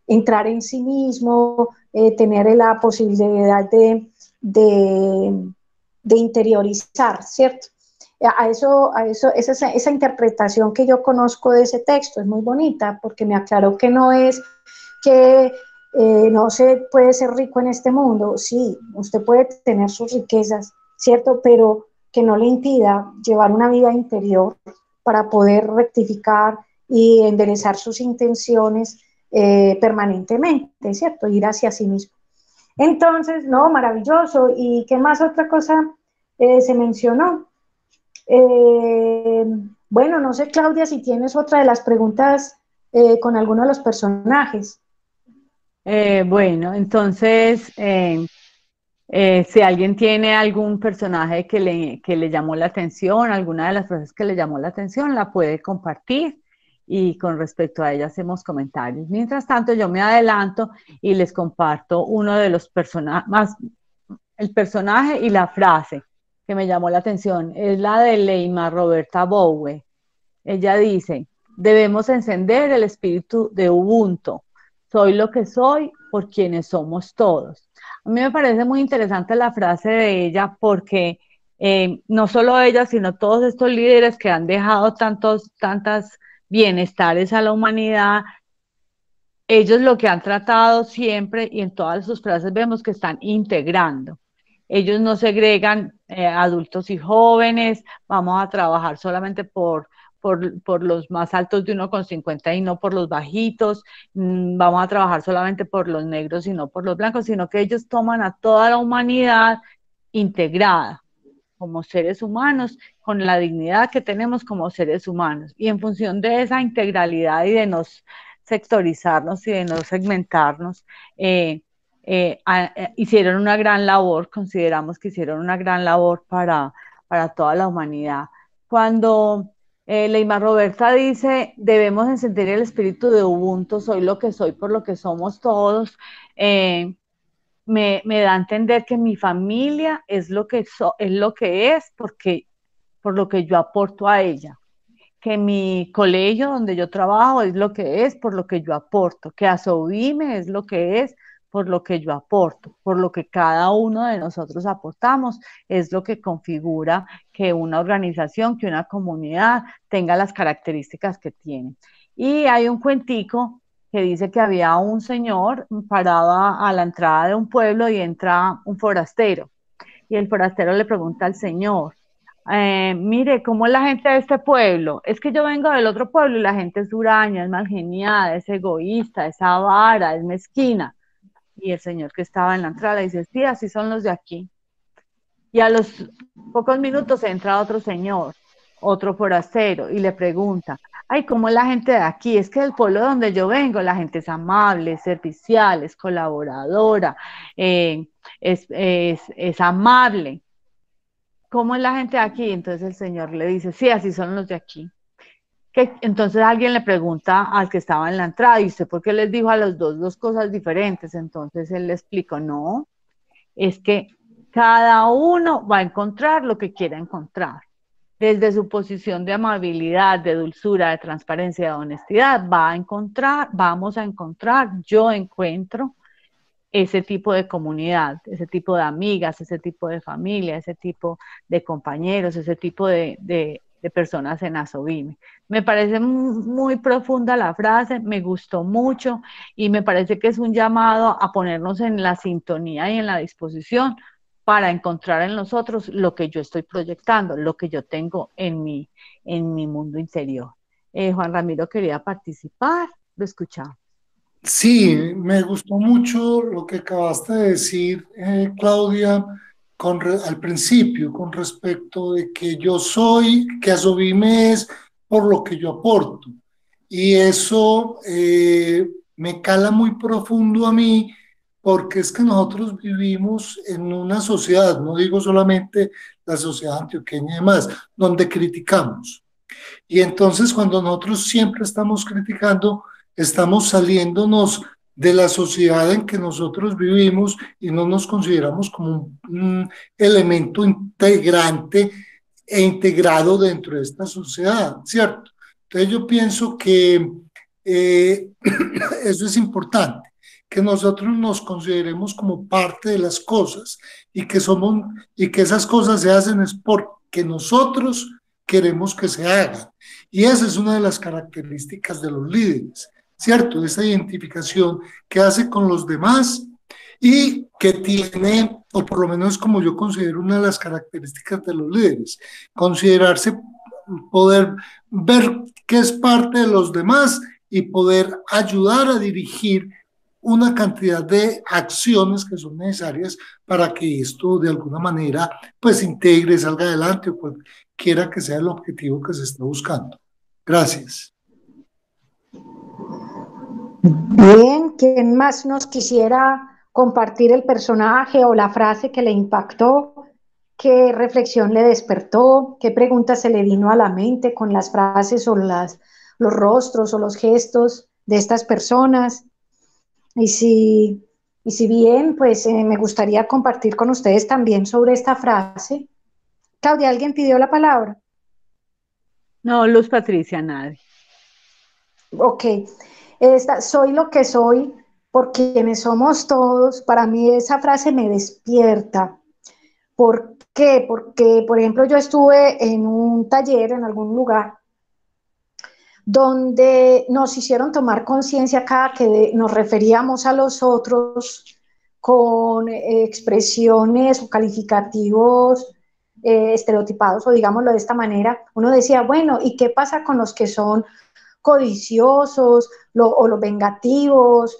entrar en sí mismo, tener la posibilidad de interiorizar, ¿cierto? Esa interpretación que yo conozco de ese texto es muy bonita porque me aclaró que no es que no se puede ser rico en este mundo. Sí, usted puede tener sus riquezas, ¿cierto? Pero que no le impida llevar una vida interior para poder rectificar y enderezar sus intenciones permanentemente, ¿cierto? Ir hacia sí mismo. Entonces, no, maravilloso. ¿Y qué más otra cosa se mencionó? Bueno, no sé, Claudia, si tienes otra de las preguntas con alguno de los personajes. Bueno, entonces, si alguien tiene algún personaje que le llamó la atención, alguna de las frases que le llamó la atención, la puede compartir y con respecto a ella hacemos comentarios. Mientras tanto, yo me adelanto y les comparto uno de los personajes, más el personaje y la frase que me llamó la atención. Es la de Leymar Roberta Bowe. Ella dice, debemos encender el espíritu de Ubuntu. Soy lo que soy por quienes somos todos. A mí me parece muy interesante la frase de ella porque no solo ella, sino todos estos líderes que han dejado tantas bienestares a la humanidad, ellos lo que han tratado siempre y en todas sus frases vemos que están integrando. Ellos no segregan adultos y jóvenes, vamos a trabajar solamente por los más altos de 1,50 y no por los bajitos, vamos a trabajar solamente por los negros y no por los blancos, sino que ellos toman a toda la humanidad integrada como seres humanos, con la dignidad que tenemos como seres humanos. Y en función de esa integralidad y de nos sectorizarnos y de no segmentarnos, hicieron una gran labor, consideramos que hicieron una gran labor para toda la humanidad. Cuando Leymar Roberta dice, debemos encender el espíritu de Ubuntu, soy lo que soy por lo que somos todos, me da a entender que mi familia es lo que es porque por lo que yo aporto a ella, que mi colegio donde yo trabajo es lo que es por lo que yo aporto, que Asobime es lo que es por lo que yo aporto, por lo que cada uno de nosotros aportamos, es lo que configura que una organización, que una comunidad tenga las características que tiene. Y hay un cuentico que dice que había un señor parado a la entrada de un pueblo y entra un forastero. Y el forastero le pregunta al señor, mire, ¿cómo es la gente de este pueblo? Es que yo vengo del otro pueblo y la gente es huraña, es malgeniada, es egoísta, es avara, es mezquina. Y el señor que estaba en la entrada le dice, sí, así son los de aquí. Y a los pocos minutos entra otro señor, otro forastero, y le pregunta, ay, ¿cómo es la gente de aquí? Es que del pueblo donde yo vengo, la gente es amable, es servicial, es colaboradora, es amable. ¿Cómo es la gente de aquí? Entonces el señor le dice, sí, así son los de aquí. Entonces alguien le pregunta al que estaba en la entrada, ¿y usted por qué les dijo a los dos cosas diferentes? Entonces él le explicó, no, es que cada uno va a encontrar lo que quiera encontrar. Desde su posición de amabilidad, de dulzura, de transparencia, de honestidad, vamos a encontrar, yo encuentro ese tipo de comunidad, ese tipo de amigas, ese tipo de familia, ese tipo de compañeros, ese tipo de personas en Asobime. Me parece muy profunda la frase, me gustó mucho y me parece que es un llamado a ponernos en la sintonía y en la disposición para encontrar en nosotros lo que yo estoy proyectando, lo que yo tengo en mi mundo interior. Juan Ramiro quería participar, lo escuchamos. Sí, me gustó mucho lo que acabaste de decir, Claudia, al principio, con respecto de que yo soy, que Asobime es por lo que yo aporto. Y eso me cala muy profundo a mí, porque es que nosotros vivimos en una sociedad, no digo solamente la sociedad antioqueña y demás, donde criticamos. Y entonces cuando nosotros siempre estamos criticando, estamos saliéndonos de la sociedad en que nosotros vivimos y no nos consideramos como un elemento integrante e integrado dentro de esta sociedad, ¿cierto? Entonces yo pienso que eso es importante. que nosotros nos consideremos como parte de las cosas y que esas cosas se hacen es porque nosotros queremos que se hagan. Y esa es una de las características de los líderes, ¿cierto? Esa identificación que hace con los demás y que tiene, o por lo menos como yo considero una de las características de los líderes, considerarse, poder ver que es parte de los demás y poder ayudar a dirigir una cantidad de acciones que son necesarias para que esto de alguna manera pues integre, salga adelante o cualquiera que sea el objetivo que se está buscando. Gracias. Bien, ¿quién más nos quisiera compartir el personaje o la frase que le impactó? ¿Qué reflexión le despertó? ¿Qué pregunta se le vino a la mente con las frases o los rostros o los gestos de estas personas? Y si bien, pues me gustaría compartir con ustedes también sobre esta frase. Claudia, ¿alguien pidió la palabra? No, Luz Patricia, nadie. Ok, soy lo que soy por quienes somos todos. Para mí esa frase me despierta. ¿Por qué? Porque, por ejemplo, yo estuve en un taller en algún lugar donde nos hicieron tomar conciencia cada que nos referíamos a los otros con expresiones o calificativos estereotipados, o digámoslo de esta manera. Uno decía, bueno, ¿y qué pasa con los que son codiciosos o los vengativos,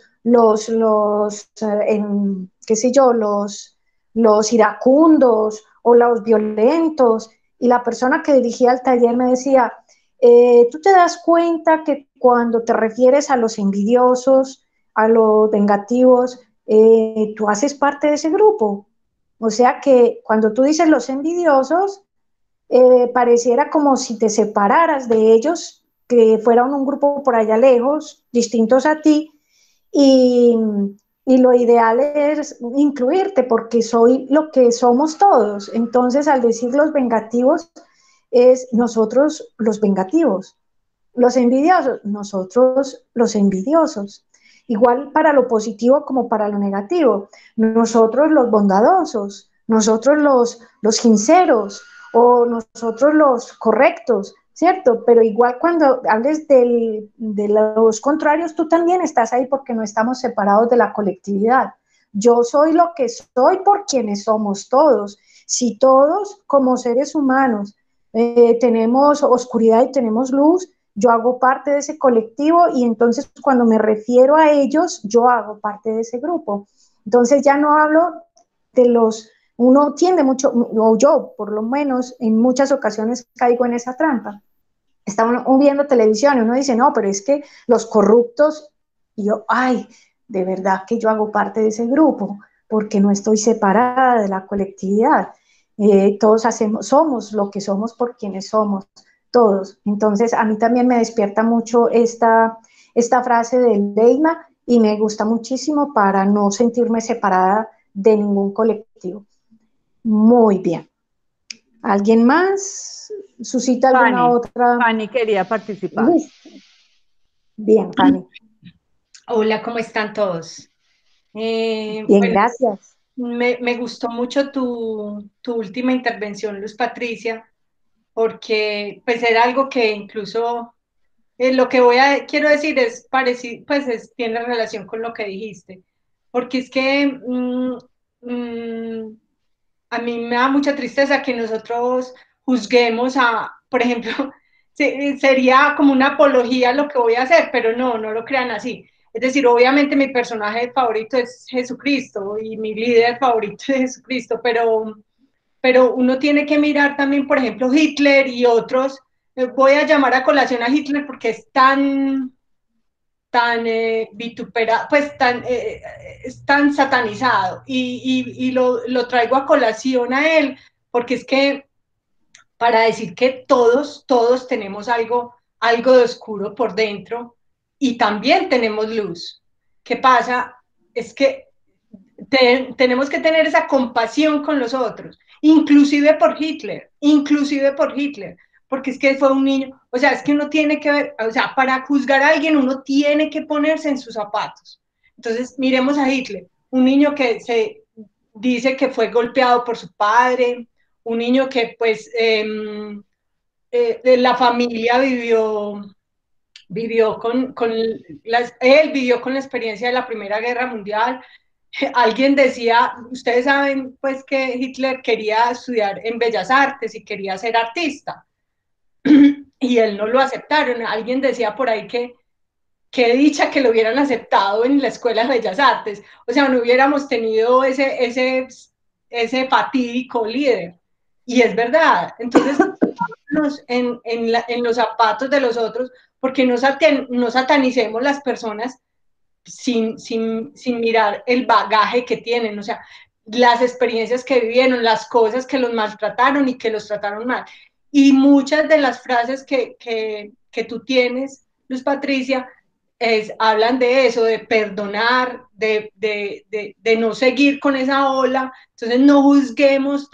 qué sé yo, los iracundos o los violentos? Y la persona que dirigía el taller me decía, tú te das cuenta que cuando te refieres a los envidiosos, a los vengativos, tú haces parte de ese grupo. O sea que cuando tú dices los envidiosos, pareciera como si te separaras de ellos, que fueran un grupo por allá lejos, distintos a ti, y, y lo ideal es incluirte porque soy lo que somos todos. Entonces, al decir los vengativos, es nosotros los vengativos, los envidiosos, nosotros los envidiosos. Igual para lo positivo como para lo negativo, nosotros los bondadosos, nosotros los sinceros o nosotros los correctos, ¿cierto? Pero igual cuando hables de los contrarios, tú también estás ahí porque no estamos separados de la colectividad. Yo soy lo que soy por quienes somos todos. Si todos como seres humanos tenemos oscuridad y tenemos luz, yo hago parte de ese colectivo y entonces cuando me refiero a ellos, yo hago parte de ese grupo. Entonces ya no hablo de uno tiende mucho, o yo por lo menos en muchas ocasiones caigo en esa trampa. Está uno viendo televisión y uno dice, no, pero es que los corruptos, y yo, ay, de verdad que yo hago parte de ese grupo, porque no estoy separada de la colectividad. Todos somos lo que somos por quienes somos, todos. Entonces, a mí también me despierta mucho esta frase de Leima y me gusta muchísimo para no sentirme separada de ningún colectivo. Muy bien. ¿Alguien más? ¿Suscita alguna otra? Fanny quería participar. Bien, Fanny. Hola, ¿cómo están todos? Bien, bueno, gracias. Me gustó mucho tu última intervención, Luz Patricia, porque pues era algo que incluso lo que quiero decir es parecido, pues tiene relación con lo que dijiste, porque es que a mí me da mucha tristeza que nosotros juzguemos por ejemplo, sería como una apología lo que voy a hacer, pero no lo crean así. Es decir, obviamente mi personaje favorito es Jesucristo y mi líder favorito es Jesucristo, pero uno tiene que mirar también, por ejemplo, Hitler y otros. Voy a llamar a colación a Hitler porque es tan vituperado, pues es tan satanizado y lo traigo a colación a él porque es que para decir que todos tenemos algo de oscuro por dentro y también tenemos luz. ¿Qué pasa? Es que tenemos que tener esa compasión con los otros, inclusive por Hitler, porque es que fue un niño, o sea, es que uno tiene que ver, o sea, para juzgar a alguien uno tiene que ponerse en sus zapatos. Entonces, miremos a Hitler, un niño que se dice que fue golpeado por su padre, un niño que pues la familia vivió él vivió con la experiencia de la Primera Guerra Mundial. Alguien decía, ustedes saben pues que Hitler quería estudiar en Bellas Artes y quería ser artista y él no lo aceptaron. Alguien decía por ahí que qué dicha que lo hubieran aceptado en la Escuela de Bellas Artes, o sea, no hubiéramos tenido ese fatídico líder. Y es verdad, entonces en los zapatos de los otros, porque no satanicemos las personas sin mirar el bagaje que tienen, o sea, las experiencias que vivieron, las cosas que los maltrataron y que los trataron mal. Y muchas de las frases que tú tienes, Luz Patricia, hablan de eso, de perdonar, de no seguir con esa ola. Entonces no juzguemos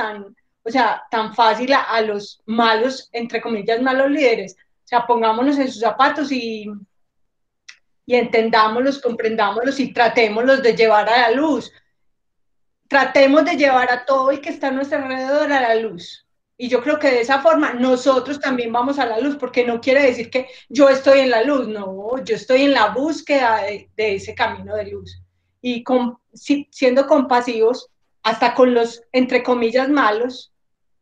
o sea, tan fácil a los malos, entre comillas, malos líderes. O sea, pongámonos en sus zapatos y entendámoslos, comprendámoslos y tratémoslos de llevar a la luz. Tratemos de llevar a todo el que está a nuestro alrededor a la luz. Y yo creo que de esa forma nosotros también vamos a la luz, porque no quiere decir que yo estoy en la luz, no, yo estoy en la búsqueda de ese camino de luz. Y siendo compasivos hasta con los, entre comillas, malos,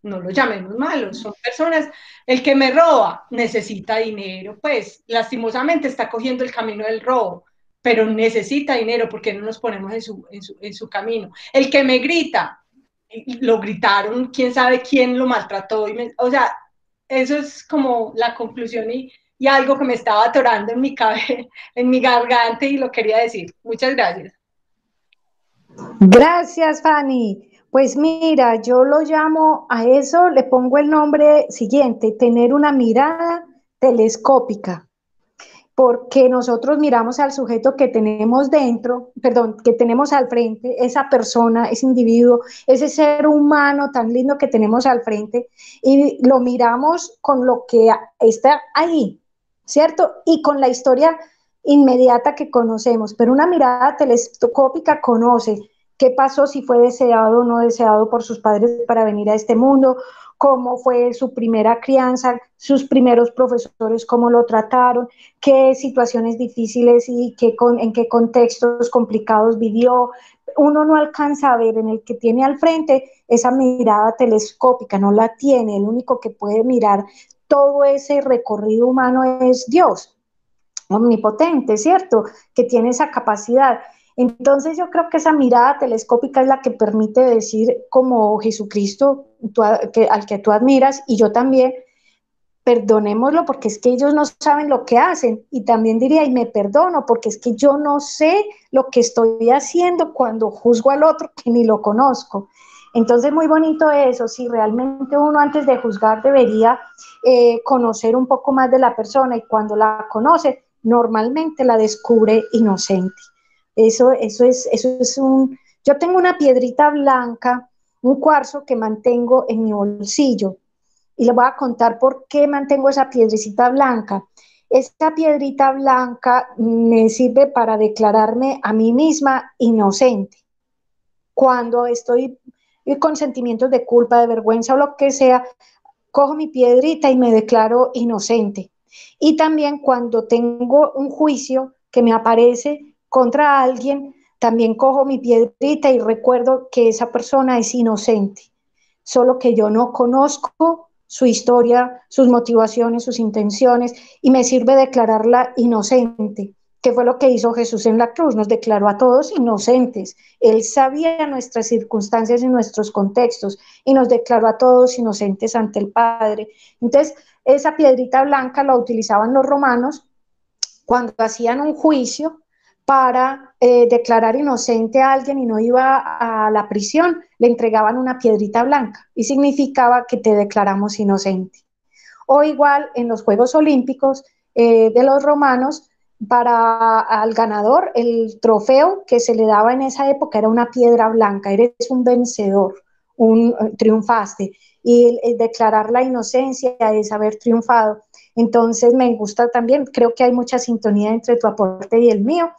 no los llamemos malos, son personas. El que me roba necesita dinero, pues lastimosamente está cogiendo el camino del robo, pero necesita dinero, porque no nos ponemos en su camino. El que me grita, lo gritaron, quién sabe quién lo maltrató, o sea, eso es como la conclusión y algo que me estaba atorando en mi cabeza, en mi garganta y lo quería decir. Muchas gracias. Gracias, Fanny. Pues mira, yo lo llamo a eso, le pongo el nombre siguiente, tener una mirada telescópica, porque nosotros miramos al sujeto que tenemos dentro, perdón, que tenemos al frente, esa persona, ese individuo, ese ser humano tan lindo que tenemos al frente, y lo miramos con lo que está ahí, ¿cierto? Y con la historia inmediata que conocemos, pero una mirada telescópica conoce qué pasó, si fue deseado o no deseado por sus padres para venir a este mundo, cómo fue su primera crianza, sus primeros profesores, cómo lo trataron, qué situaciones difíciles y en qué contextos complicados vivió. Uno no alcanza a ver en el que tiene al frente esa mirada telescópica, no la tiene, el único que puede mirar todo ese recorrido humano es Dios, omnipotente, ¿cierto? Que tiene esa capacidad. Entonces yo creo que esa mirada telescópica es la que permite decir, como Jesucristo al que tú admiras y yo también, perdonémoslo porque es que ellos no saben lo que hacen. Y también diría, y me perdono porque es que yo no sé lo que estoy haciendo cuando juzgo al otro que ni lo conozco. Entonces muy bonito eso, si realmente uno antes de juzgar debería conocer un poco más de la persona, y cuando la conoce normalmente la descubre inocente. Eso es yo tengo una piedrita blanca, un cuarzo que mantengo en mi bolsillo, y les voy a contar por qué mantengo esa piedrita blanca. Esta piedrita blanca me sirve para declararme a mí misma inocente. Cuando estoy con sentimientos de culpa, de vergüenza o lo que sea, cojo mi piedrita y me declaro inocente. Y también cuando tengo un juicio que me aparece contra alguien, también cojo mi piedrita y recuerdo que esa persona es inocente, solo que yo no conozco su historia, sus motivaciones, sus intenciones, y me sirve declararla inocente, que fue lo que hizo Jesús en la cruz, nos declaró a todos inocentes. Él sabía nuestras circunstancias y nuestros contextos, y nos declaró a todos inocentes ante el Padre. Entonces, esa piedrita blanca la utilizaban los romanos cuando hacían un juicio para declarar inocente a alguien y no iba a la prisión, le entregaban una piedrita blanca y significaba que te declaramos inocente. O igual en los Juegos Olímpicos de los romanos, para al ganador el trofeo que se le daba en esa época era una piedra blanca, eres un vencedor, un triunfaste, y declarar la inocencia es haber triunfado. Entonces me gusta también, creo que hay mucha sintonía entre tu aporte y el mío,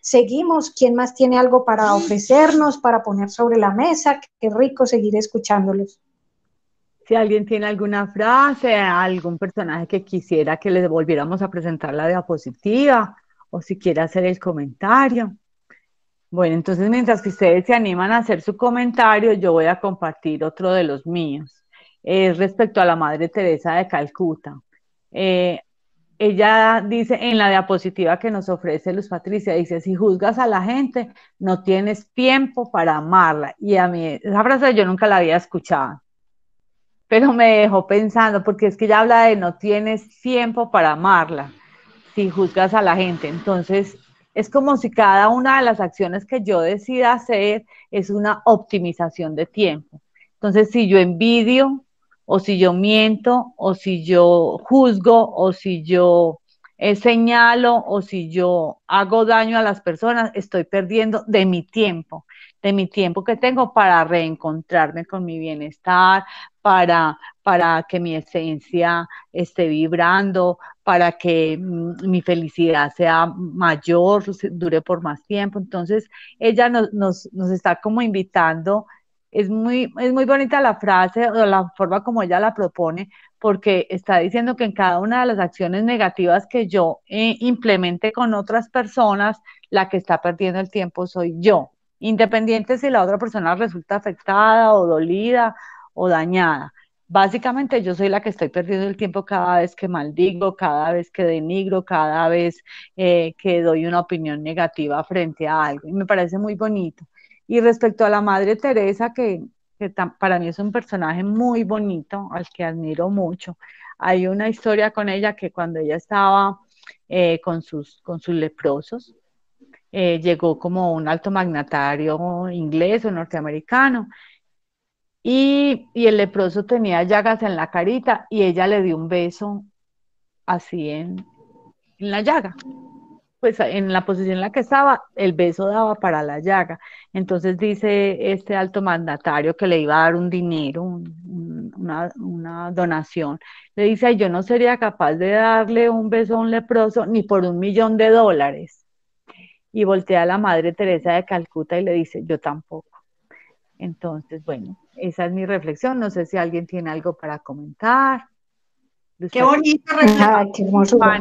Seguimos, ¿quién más tiene algo para ofrecernos, para poner sobre la mesa? Qué rico seguir escuchándolos. Si alguien tiene alguna frase, algún personaje que quisiera que les volviéramos a presentar la diapositiva, o si quiere hacer el comentario. Bueno, entonces mientras que ustedes se animan a hacer su comentario, yo voy a compartir otro de los míos. Respecto a la Madre Teresa de Calcuta. Eh, Ella dice en la diapositiva que nos ofrece Luz Patricia, dice, si juzgas a la gente, no tienes tiempo para amarla. Y a mí esa frase yo nunca la había escuchado, pero me dejó pensando, porque es que ella habla de no tienes tiempo para amarla, si juzgas a la gente. Entonces, es como si cada una de las acciones que yo decida hacer es una optimización de tiempo. Entonces, si yo envidio, o si yo miento, o si yo juzgo, o si yo señalo, o si yo hago daño a las personas, estoy perdiendo de mi tiempo que tengo para reencontrarme con mi bienestar, para que mi esencia esté vibrando, para que mi felicidad sea mayor, dure por más tiempo. Entonces, ella nos está como invitando. Es muy bonita la frase o la forma como ella la propone, porque está diciendo que en cada una de las acciones negativas que yo implemente con otras personas, la que está perdiendo el tiempo soy yo, independiente si la otra persona resulta afectada o dolida o dañada. Básicamente yo soy la que estoy perdiendo el tiempo cada vez que maldigo, cada vez que denigro, cada vez que doy una opinión negativa frente a algo. Y me parece muy bonito. Y respecto a la Madre Teresa, para mí es un personaje muy bonito, al que admiro mucho. Hay una historia con ella que cuando ella estaba con sus leprosos, llegó como un alto magnatario inglés o norteamericano y el leproso tenía llagas en la carita y ella le dio un beso así en la llaga. Pues en la posición en la que estaba, el beso daba para la llaga. Entonces dice este alto mandatario que le iba a dar un dinero, una donación. Le dice, "Ay, yo no sería capaz de darle un beso a un leproso ni por $1.000.000. Y voltea a la Madre Teresa de Calcuta y le dice, yo tampoco. Entonces, bueno, esa es mi reflexión. No sé si alguien tiene algo para comentar. Qué bonita reflexión. Qué hermosura.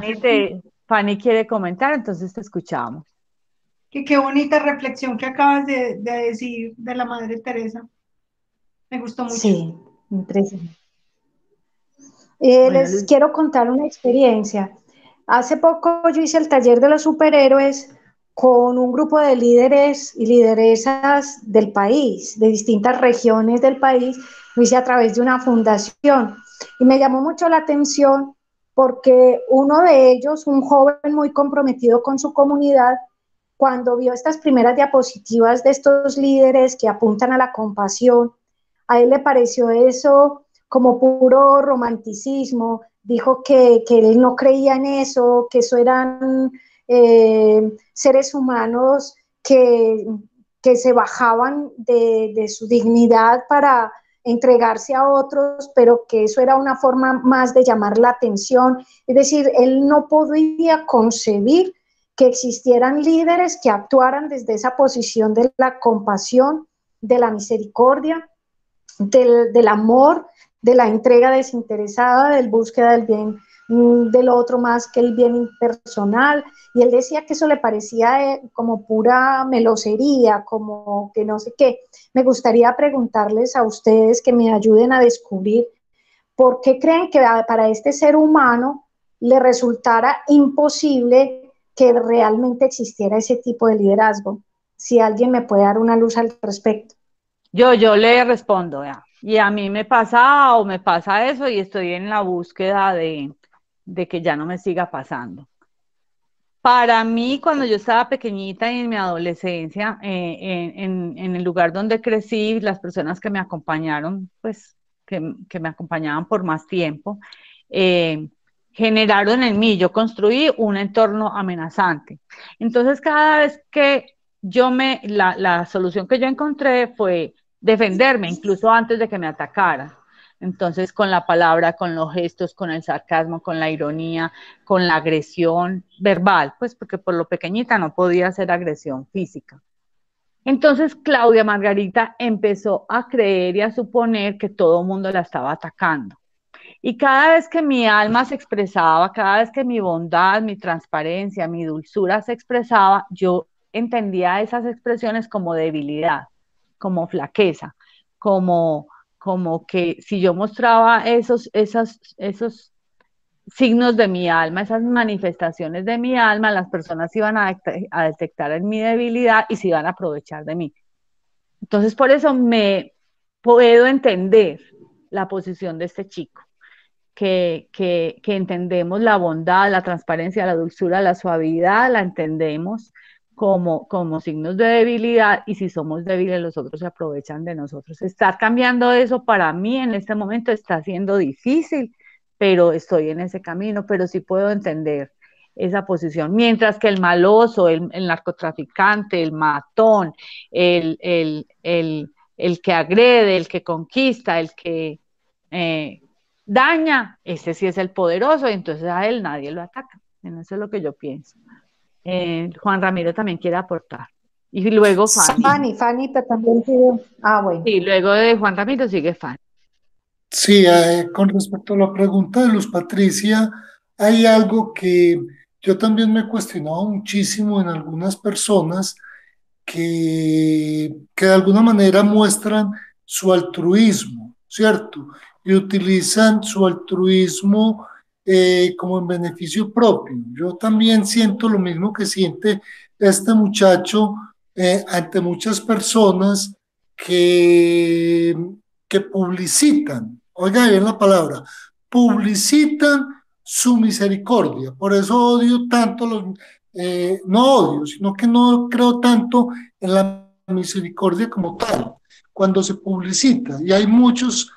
Fanny quiere comentar, entonces te escuchamos. Qué bonita reflexión que acabas de decir de la Madre Teresa. Me gustó mucho. Sí, impresionante. Bueno, Les quiero contar una experiencia. Hace poco yo hice el taller de los superhéroes con un grupo de líderes y lideresas del país, de distintas regiones del país. Lo hice a través de una fundación y me llamó mucho la atención porque uno de ellos, un joven muy comprometido con su comunidad, cuando vio estas primeras diapositivas de estos líderes que apuntan a la compasión, a él le pareció eso como puro romanticismo, dijo que él no creía en eso, que eso eran seres humanos que se bajaban de su dignidad para entregarse a otros, pero que eso era una forma más de llamar la atención. Es decir, él no podía concebir que existieran líderes que actuaran desde esa posición de la compasión, de la misericordia, del amor, de la entrega desinteresada, del búsqueda del bien del otro más que el bien personal. Y él decía que eso le parecía como pura melosería, como que no sé qué. Me gustaría preguntarles a ustedes que me ayuden a descubrir por qué creen que para este ser humano le resultara imposible que realmente existiera ese tipo de liderazgo. Si alguien me puede dar una luz al respecto. Yo le respondo, ya. Y a mí me pasa o me pasa eso y estoy en la búsqueda de que ya no me siga pasando. Para mí, cuando yo estaba pequeñita y en mi adolescencia, en el lugar donde crecí, las personas que me acompañaron, pues que me acompañaban por más tiempo, eh, generaron en mí, yo construí un entorno amenazante. Entonces, cada vez que la solución que yo encontré fue defenderme, incluso antes de que me atacaran. Entonces, con la palabra, con los gestos, con el sarcasmo, con la ironía, con la agresión verbal, pues porque por lo pequeñita no podía hacer agresión física. Entonces Claudia Margarita empezó a creer y a suponer que todo el mundo la estaba atacando. Y cada vez que mi alma se expresaba, cada vez que mi bondad, mi transparencia, mi dulzura se expresaba, yo entendía esas expresiones como debilidad, como flaqueza, como, como que si yo mostraba esos signos de mi alma, esas manifestaciones de mi alma, las personas iban a detectar en mi debilidad y se iban a aprovechar de mí. Entonces, por eso me puedo entender la posición de este chico, que entendemos la bondad, la transparencia, la dulzura, la suavidad, la entendemos como signos de debilidad, y si somos débiles, los otros se aprovechan de nosotros. Estar cambiando eso para mí en este momento está siendo difícil, pero estoy en ese camino, pero sí puedo entender esa posición. Mientras que el maloso, el narcotraficante, el matón, el que agrede, el que conquista, el que eh, daña, ese sí es el poderoso, y entonces a él nadie lo ataca. Eso es lo que yo pienso. Juan Ramiro también quiere aportar. Y luego Fanny. Fanny también quiere. Ah, bueno. Sí, luego de Juan Ramiro sigue Fanny. Sí, con respecto a la pregunta de Luz Patricia, hay algo que yo también me he cuestionado muchísimo en algunas personas que de alguna manera muestran su altruismo, ¿cierto? Y utilizan su altruismo como en beneficio propio. Yo también siento lo mismo que siente este muchacho ante muchas personas que, que publicitan, oiga bien la palabra, publicitan su misericordia. Por eso odio tanto no odio, sino que no creo tanto en la misericordia como tal, cuando se publicita. Y hay muchos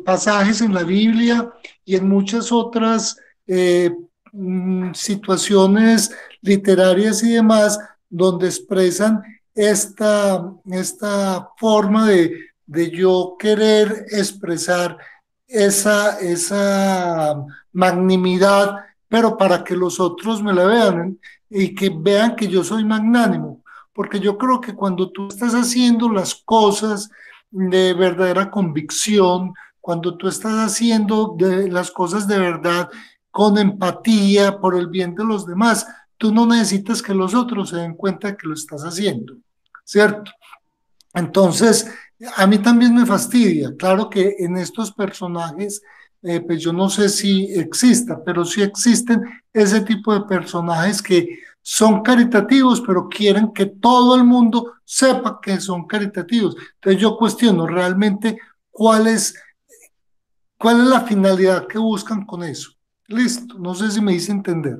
pasajes en la Biblia y en muchas otras situaciones literarias y demás donde expresan esta forma de yo querer expresar esa magnanimidad, pero para que los otros me la vean y que vean que yo soy magnánimo, porque yo creo que cuando tú estás haciendo las cosas de verdadera convicción, cuando tú estás haciendo las cosas de verdad con empatía por el bien de los demás, tú no necesitas que los otros se den cuenta de que lo estás haciendo, ¿cierto? Entonces, a mí también me fastidia, claro que en estos personajes, pues yo no sé si exista, pero sí existen ese tipo de personajes que son caritativos, pero quieren que todo el mundo sepa que son caritativos. Entonces yo cuestiono realmente cuál es, cuál es la finalidad que buscan con eso. Listo, no sé si me hice entender.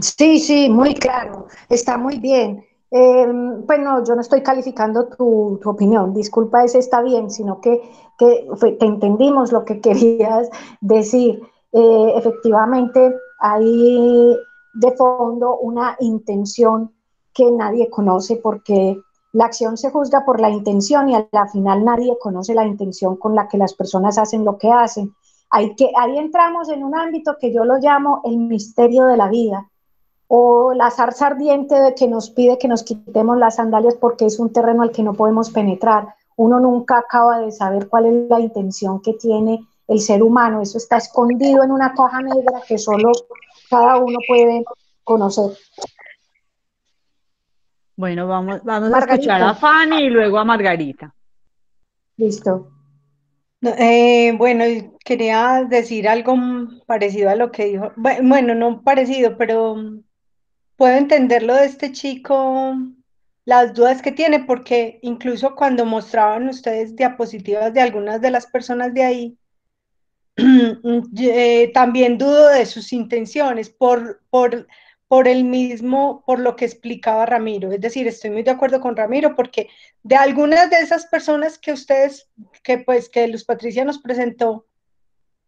Sí, sí, muy claro, está muy bien. Pues no, yo no estoy calificando tu opinión, disculpa, ese está bien, sino que te entendimos lo que querías decir. Efectivamente, hay de fondo una intención que nadie conoce porque la acción se juzga por la intención y a la final nadie conoce la intención con la que las personas hacen lo que hacen. Ahí entramos en un ámbito que yo lo llamo el misterio de la vida o la zarza ardiente de que nos pide que nos quitemos las sandalias porque es un terreno al que no podemos penetrar. Uno nunca acaba de saber cuál es la intención que tiene el ser humano. Eso está escondido en una caja negra que solo cada uno puede conocer. Bueno, vamos a escuchar a Margarita, Fanny y luego a Margarita. listo. Bueno, y quería decir algo parecido a lo que dijo. Bueno, no parecido, pero puedo entenderlo de este chico, las dudas que tiene, porque incluso cuando mostraban ustedes diapositivas de algunas de las personas de ahí, también dudo de sus intenciones por el mismo, por lo que explicaba Ramiro. Es decir, estoy muy de acuerdo con Ramiro porque de algunas de esas personas que ustedes, que Luz Patricia nos presentó,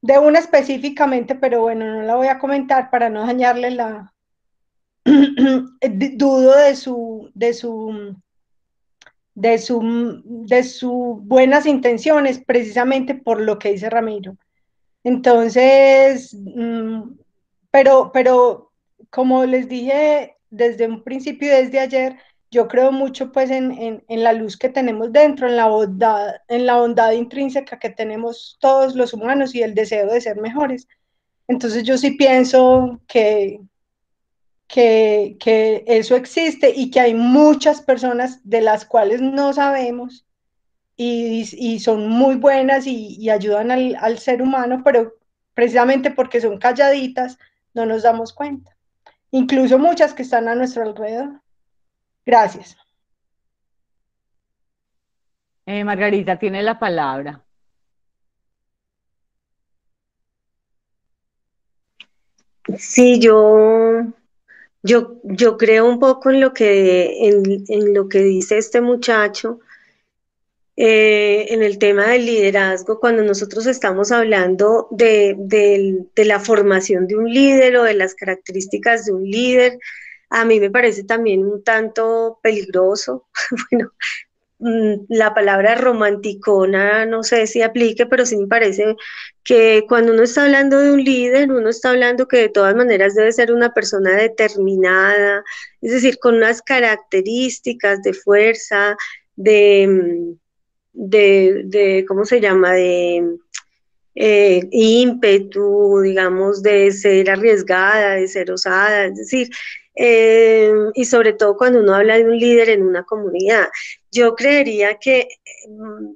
de una específicamente, pero bueno, no la voy a comentar para no dañarle dudo de su de sus buenas intenciones, precisamente por lo que dice Ramiro. Entonces, pero como les dije desde un principio y desde ayer, yo creo mucho pues en la luz que tenemos dentro, en la bondad intrínseca que tenemos todos los humanos y el deseo de ser mejores. Entonces yo sí pienso que eso existe y que hay muchas personas de las cuales no sabemos y son muy buenas y ayudan al ser humano, pero precisamente porque son calladitas, no nos damos cuenta. Incluso muchas que están a nuestro alrededor. Gracias. Margarita tiene la palabra. Sí, yo creo un poco en lo que dice este muchacho, en el tema del liderazgo, cuando nosotros estamos hablando de la formación de un líder o de las características de un líder, a mí me parece también un tanto peligroso. Bueno, la palabra romanticona no sé si aplique, pero sí me parece que cuando uno está hablando de un líder, uno está hablando que de todas maneras debe ser una persona determinada, es decir, con unas características de fuerza, de, ¿cómo se llama? De ímpetu, digamos, de ser arriesgada, de ser osada, es decir, y sobre todo cuando uno habla de un líder en una comunidad. Yo creería que,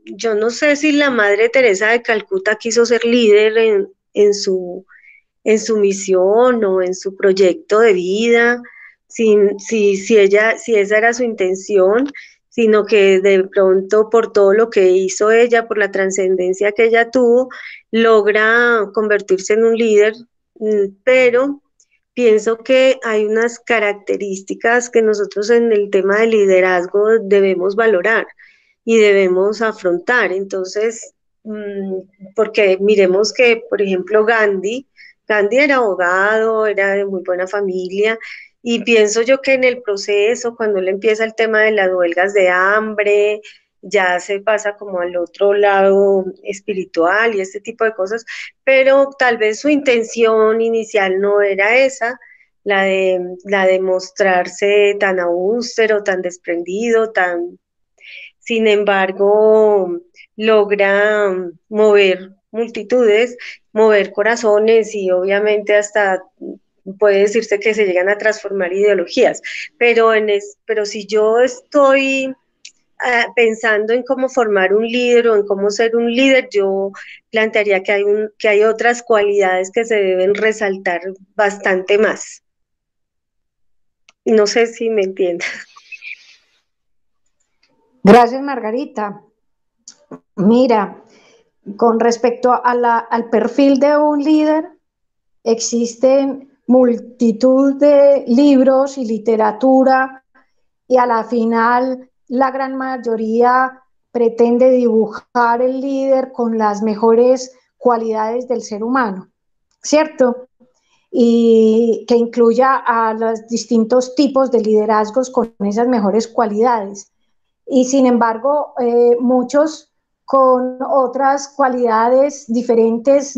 yo no sé si la Madre Teresa de Calcuta quiso ser líder en su misión o en su proyecto de vida, si esa era su intención, sino que de pronto por todo lo que hizo ella, por la trascendencia que ella tuvo, logra convertirse en un líder, pero pienso que hay unas características que nosotros en el tema de liderazgo debemos valorar y debemos afrontar. Entonces, porque miremos que, por ejemplo, Gandhi era abogado, era de muy buena familia, y pienso yo que en el proceso, cuando él empieza el tema de las huelgas de hambre, ya se pasa como al otro lado espiritual y este tipo de cosas, pero tal vez su intención inicial no era esa, la de mostrarse tan austero, tan desprendido, tan, sin embargo, logra mover multitudes, mover corazones y obviamente hasta puede decirse que se llegan a transformar ideologías. Pero si yo estoy pensando en cómo formar un líder o en cómo ser un líder, yo plantearía que hay otras cualidades que se deben resaltar bastante más. No sé si me entiendes. Gracias, Margarita. Mira, con respecto al perfil de un líder, existen multitud de libros y literatura y a la final la gran mayoría pretende dibujar el líder con las mejores cualidades del ser humano, ¿cierto? Y que incluya a los distintos tipos de liderazgos con esas mejores cualidades. Y sin embargo, muchos con otras cualidades diferentes,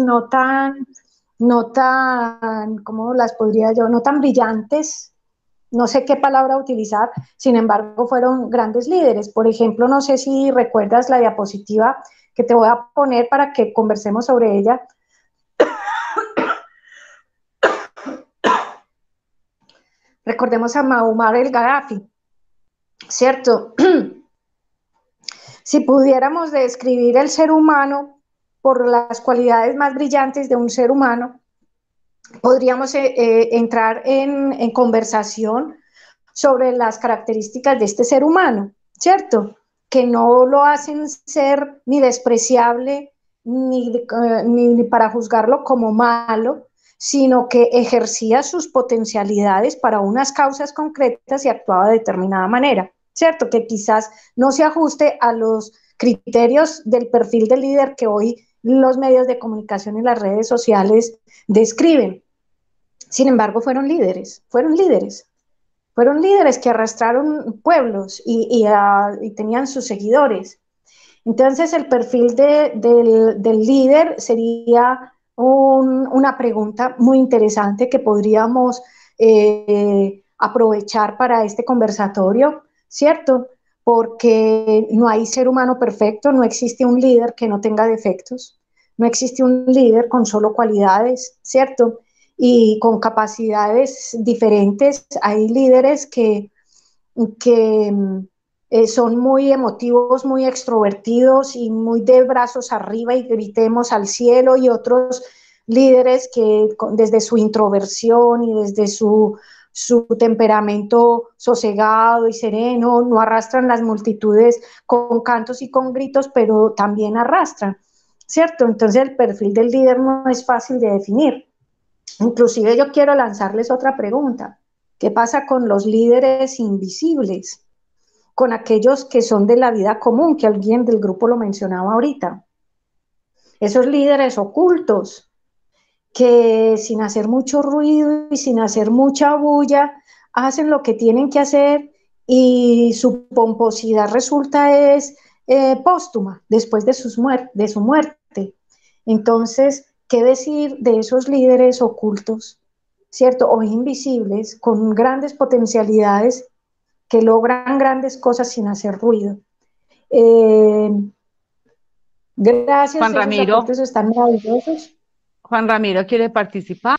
¿cómo las podría yo? No tan brillantes, no sé qué palabra utilizar, sin embargo, fueron grandes líderes. Por ejemplo, no sé si recuerdas la diapositiva que te voy a poner para que conversemos sobre ella. Recordemos a Muammar el-Gaddafi, ¿cierto? Si pudiéramos describir el ser humano por las cualidades más brillantes de un ser humano, podríamos entrar en conversación sobre las características de este ser humano, ¿cierto? Que no lo hacen ser ni despreciable ni para juzgarlo como malo, sino que ejercía sus potencialidades para unas causas concretas y actuaba de determinada manera, ¿cierto? Que quizás no se ajuste a los criterios del perfil del líder que hoy los medios de comunicación y las redes sociales describen. Sin embargo, fueron líderes, fueron líderes que arrastraron pueblos y tenían sus seguidores. Entonces, el perfil del líder sería una pregunta muy interesante que podríamos aprovechar para este conversatorio, ¿cierto? Porque no hay ser humano perfecto, no existe un líder que no tenga defectos, no existe un líder con solo cualidades, ¿cierto? Y con capacidades diferentes. Hay líderes que son muy emotivos, muy extrovertidos y muy de brazos arriba y gritemos al cielo, y otros líderes que desde su introversión y desde su temperamento sosegado y sereno no arrastran las multitudes con cantos y con gritos, pero también arrastran, ¿cierto? Entonces el perfil del líder no es fácil de definir. Inclusive yo quiero lanzarles otra pregunta. ¿Qué pasa con los líderes invisibles? Con aquellos que son de la vida común, que alguien del grupo lo mencionaba ahorita. Esos líderes ocultos, que sin hacer mucho ruido y sin hacer mucha bulla, hacen lo que tienen que hacer y su pomposidad resulta es póstuma, después de su muerte. Entonces, ¿qué decir de esos líderes ocultos, cierto? O invisibles, con grandes potencialidades, que logran grandes cosas sin hacer ruido. Gracias, Juan esos Ramiro, aportes están maravillosos. Juan Ramiro quiere participar.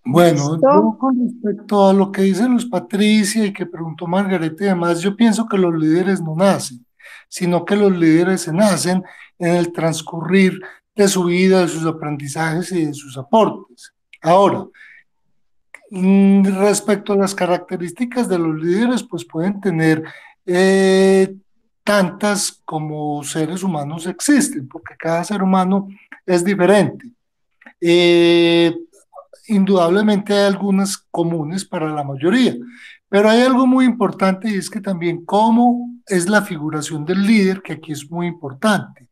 Bueno, yo ¿Listo? con respecto a lo que dicen Luz Patricia y que preguntó Margarita y demás, yo pienso que los líderes no nacen, sino que los líderes se nacen en el transcurrir de su vida, de sus aprendizajes y de sus aportes. Ahora, respecto a las características de los líderes, pues pueden tener tantas como seres humanos existen, porque cada ser humano es diferente. Eh, Indudablemente hay algunas comunes para la mayoría, pero hay algo muy importante y es que también cómo es la figuración del líder, que aquí es muy importante.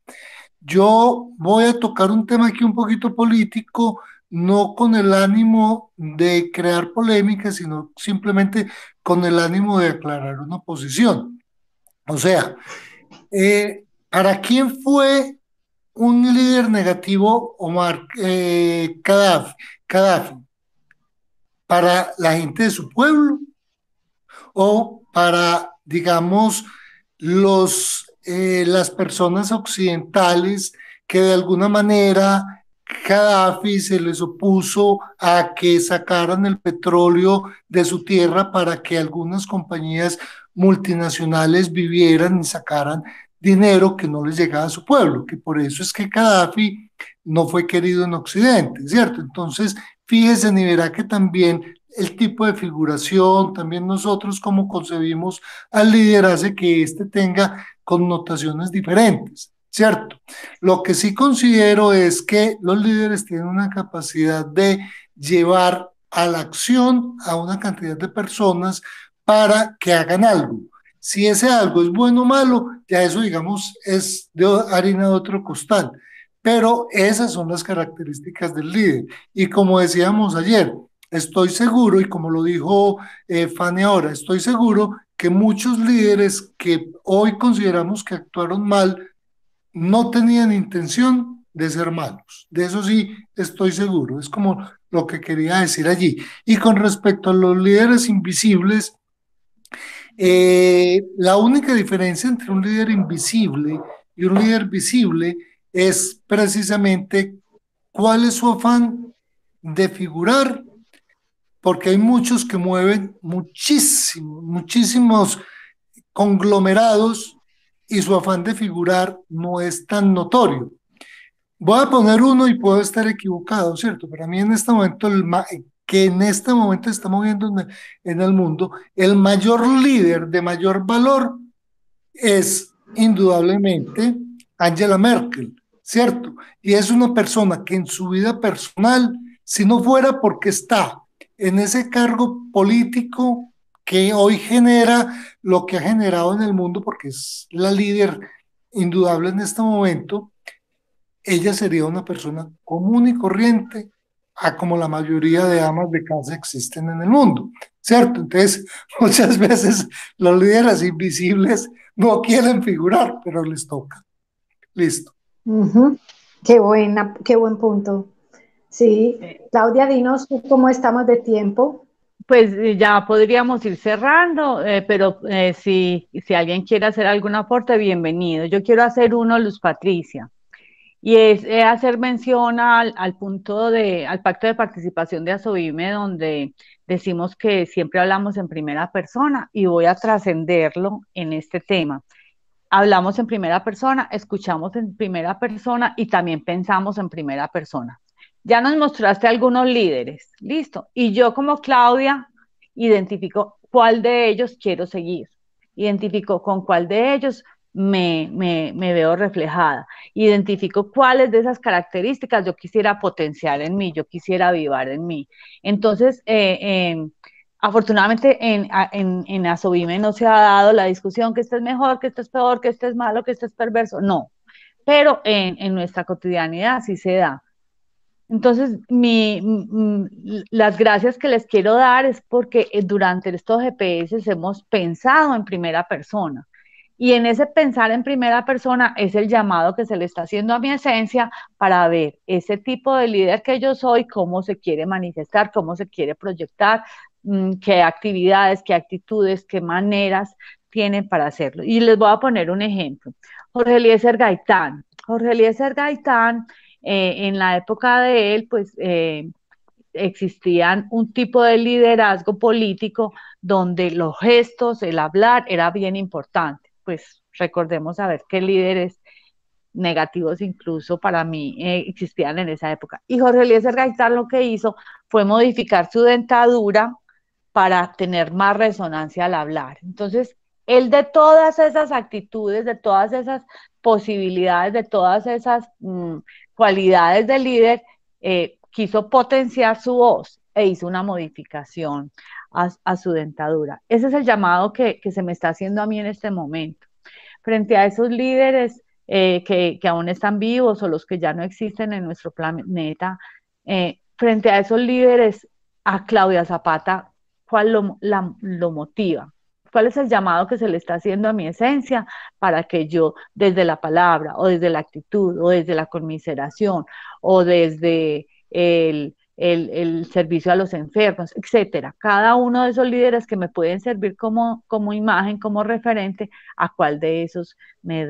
Yo voy a tocar un tema aquí un poquito político, no con el ánimo de crear polémica, sino simplemente con el ánimo de aclarar una posición. O sea, ¿para quién fue un líder negativo Omar Gaddafi? ¿Para la gente de su pueblo o para, digamos, las personas occidentales que de alguna manera Gaddafi se les opuso a que sacaran el petróleo de su tierra para que algunas compañías multinacionales vivieran y sacaran dinero que no les llegaba a su pueblo? Que por eso es que Gaddafi no fue querido en Occidente, ¿cierto? Entonces, fíjese, ni verá que también el tipo de figuración, también nosotros cómo concebimos al líder hace que éste tenga connotaciones diferentes, ¿cierto? Lo que sí considero es que los líderes tienen una capacidad de llevar a la acción a una cantidad de personas para que hagan algo. Si ese algo es bueno o malo, ya eso, digamos, es de harina de otro costal. Pero esas son las características del líder. Y como decíamos ayer, estoy seguro, y como lo dijo Fanny ahora, estoy seguro que muchos líderes que hoy consideramos que actuaron mal no tenían intención de ser malos. De eso sí estoy seguro. Es como lo que quería decir allí. Y con respecto a los líderes invisibles, la única diferencia entre un líder invisible y un líder visible es precisamente cuál es su afán de figurar, porque hay muchos que mueven muchísimos conglomerados y su afán de figurar no es tan notorio. Voy a poner uno y puedo estar equivocado, ¿cierto? Para mí en este momento, que en este momento estamos viendo en el mundo, el mayor líder de mayor valor es indudablemente Angela Merkel, ¿cierto? Y es una persona que en su vida personal, si no fuera porque está en ese cargo político que hoy genera lo que ha generado en el mundo, porque es la líder indudable en este momento, ella sería una persona común y corriente, a como la mayoría de amas de casa existen en el mundo, ¿cierto? Entonces, muchas veces los líderes invisibles no quieren figurar, pero les toca. Listo. Qué buen punto. Sí, Claudia, dinos cómo estamos de tiempo. Pues ya podríamos ir cerrando, pero si alguien quiere hacer algún aporte, bienvenido. Yo quiero hacer uno, Luz Patricia, y es hacer mención al punto al pacto de participación de Asovime, donde decimos que siempre hablamos en primera persona, y voy a trascenderlo en este tema. Hablamos en primera persona, escuchamos en primera persona y también pensamos en primera persona. Ya nos mostraste algunos líderes, listo. Y yo como Claudia identifico cuál de ellos quiero seguir, identifico con cuál de ellos me veo reflejada, identifico cuáles de esas características yo quisiera potenciar en mí, yo quisiera avivar en mí. Entonces, afortunadamente en Asovime no se ha dado la discusión que este es mejor, que este es peor, que este es malo, que este es perverso, no, pero en nuestra cotidianidad sí se da. Entonces, las gracias que les quiero dar es porque durante estos GPS hemos pensado en primera persona. Y en ese pensar en primera persona es el llamado que se le está haciendo a mi esencia para ver ese tipo de líder que yo soy, cómo se quiere manifestar, cómo se quiere proyectar, qué actividades, qué actitudes, qué maneras tienen para hacerlo. Y les voy a poner un ejemplo. Jorge Eliezer Gaitán. Jorge Eliezer Gaitán, en la época de él, pues existían un tipo de liderazgo político donde los gestos, el hablar era bien importante. Pues recordemos a ver qué líderes negativos incluso para mí existían en esa época. Y Jorge Eliezer Gaitán lo que hizo fue modificar su dentadura para tener más resonancia al hablar. Entonces, él de todas esas actitudes, de todas esas posibilidades, de todas esas cualidades de líder, quiso potenciar su voz e hizo una modificación a su dentadura. Ese es el llamado que se me está haciendo a mí en este momento. Frente a esos líderes que aún están vivos o los que ya no existen en nuestro planeta, frente a esos líderes, a Claudia Zapata, ¿cuál lo motiva? ¿Cuál es el llamado que se le está haciendo a mi esencia para que yo, desde la palabra, o desde la actitud, o desde la conmiseración, o desde el servicio a los enfermos, etcétera, cada uno de esos líderes que me pueden servir como imagen, como referente, a cuál de esos me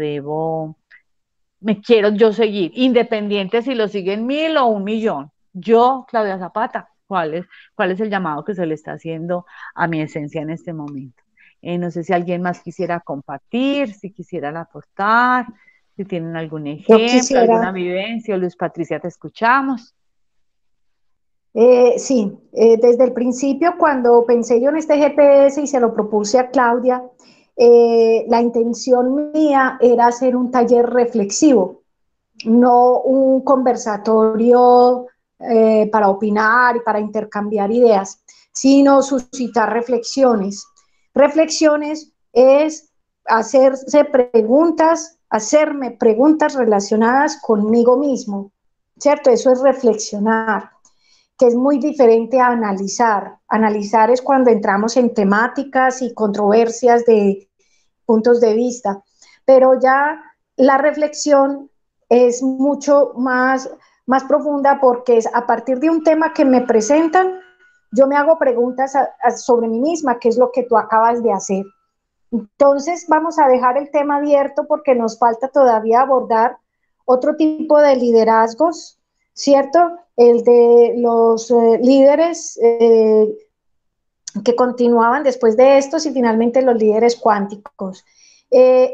quiero yo seguir, independiente si lo siguen 1000 o 1.000.000? Yo, Claudia Zapata, ¿cuál es el llamado que se le está haciendo a mi esencia en este momento? No sé si alguien más quisiera compartir, si quisieran aportar, si tienen algún ejemplo, alguna vivencia. Luz Patricia, te escuchamos. Sí, desde el principio, cuando pensé yo en este GPS y se lo propuse a Claudia, la intención mía era hacer un taller reflexivo, no un conversatorio para opinar y para intercambiar ideas, sino suscitar reflexiones. Reflexiones es hacerme preguntas relacionadas conmigo mismo, ¿cierto? Eso es reflexionar, que es muy diferente a analizar. Analizar es cuando entramos en temáticas y controversias de puntos de vista, pero ya la reflexión es mucho más profunda porque es a partir de un tema que me presentan, yo me hago preguntas sobre mí misma, que es lo que tú acabas de hacer. Entonces vamos a dejar el tema abierto porque nos falta todavía abordar otro tipo de liderazgos, ¿cierto? El de los líderes que continuaban después de estos y finalmente los líderes cuánticos.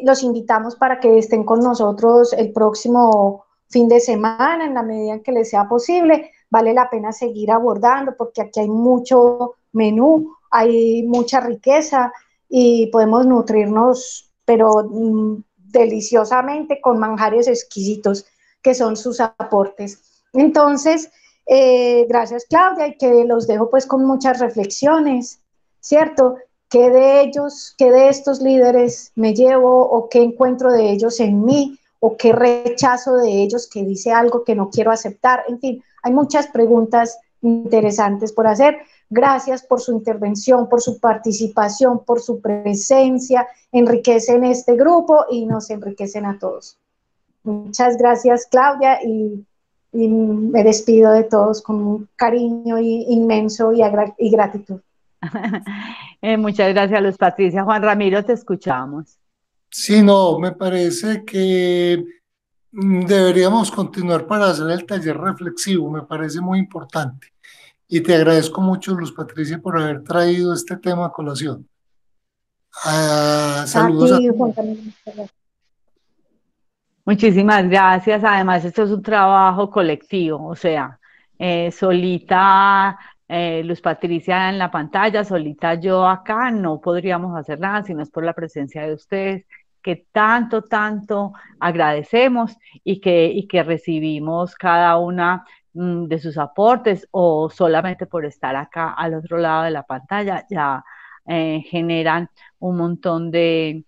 Los invitamos para que estén con nosotros el próximo fin de semana en la medida en que les sea posible. Vale la pena seguir abordando porque aquí hay mucho menú, hay mucha riqueza y podemos nutrirnos, pero deliciosamente con manjares exquisitos que son sus aportes. Entonces, gracias Claudia, y que los dejo pues con muchas reflexiones, ¿cierto? ¿Qué de ellos, qué de estos líderes me llevo o qué encuentro de ellos en mí o qué rechazo de ellos que dice algo que no quiero aceptar? En fin, hay muchas preguntas interesantes por hacer, Gracias por su intervención, por su participación, por su presencia. Enriquecen este grupo y nos enriquecen a todos. Muchas gracias, Claudia, y me despido de todos con un cariño inmenso y gratitud. Muchas gracias, Luz Patricia. Juan Ramiro, te escuchamos. Sí, no, me parece que deberíamos continuar para hacer el taller reflexivo, me parece muy importante. Y te agradezco mucho, Luz Patricia, por haber traído este tema a colación. Saludos a ti, todos. Juan Camilo. Muchísimas gracias. Además, esto es un trabajo colectivo, o sea, solita Luz Patricia en la pantalla, solita yo acá, no podríamos hacer nada si no es por la presencia de ustedes, que tanto, tanto agradecemos y que recibimos cada una de sus aportes o solamente por estar acá al otro lado de la pantalla, ya generan un montón de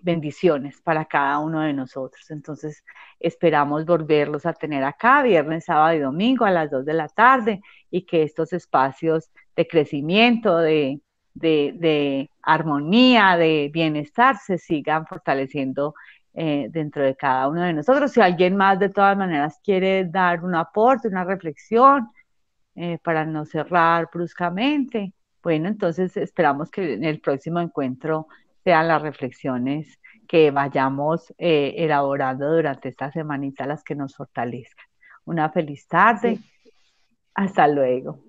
bendiciones para cada uno de nosotros. Entonces, esperamos volverlos a tener acá viernes, sábado y domingo a las 2 de la tarde y que estos espacios de crecimiento, de armonía, de bienestar se sigan fortaleciendo dentro de cada uno de nosotros. Si alguien más de todas maneras quiere dar un aporte, una reflexión, para no cerrar bruscamente, bueno, entonces esperamos que en el próximo encuentro sean las reflexiones que vayamos elaborando durante esta semanita las que nos fortalezcan. Una feliz tarde. Sí. Hasta luego.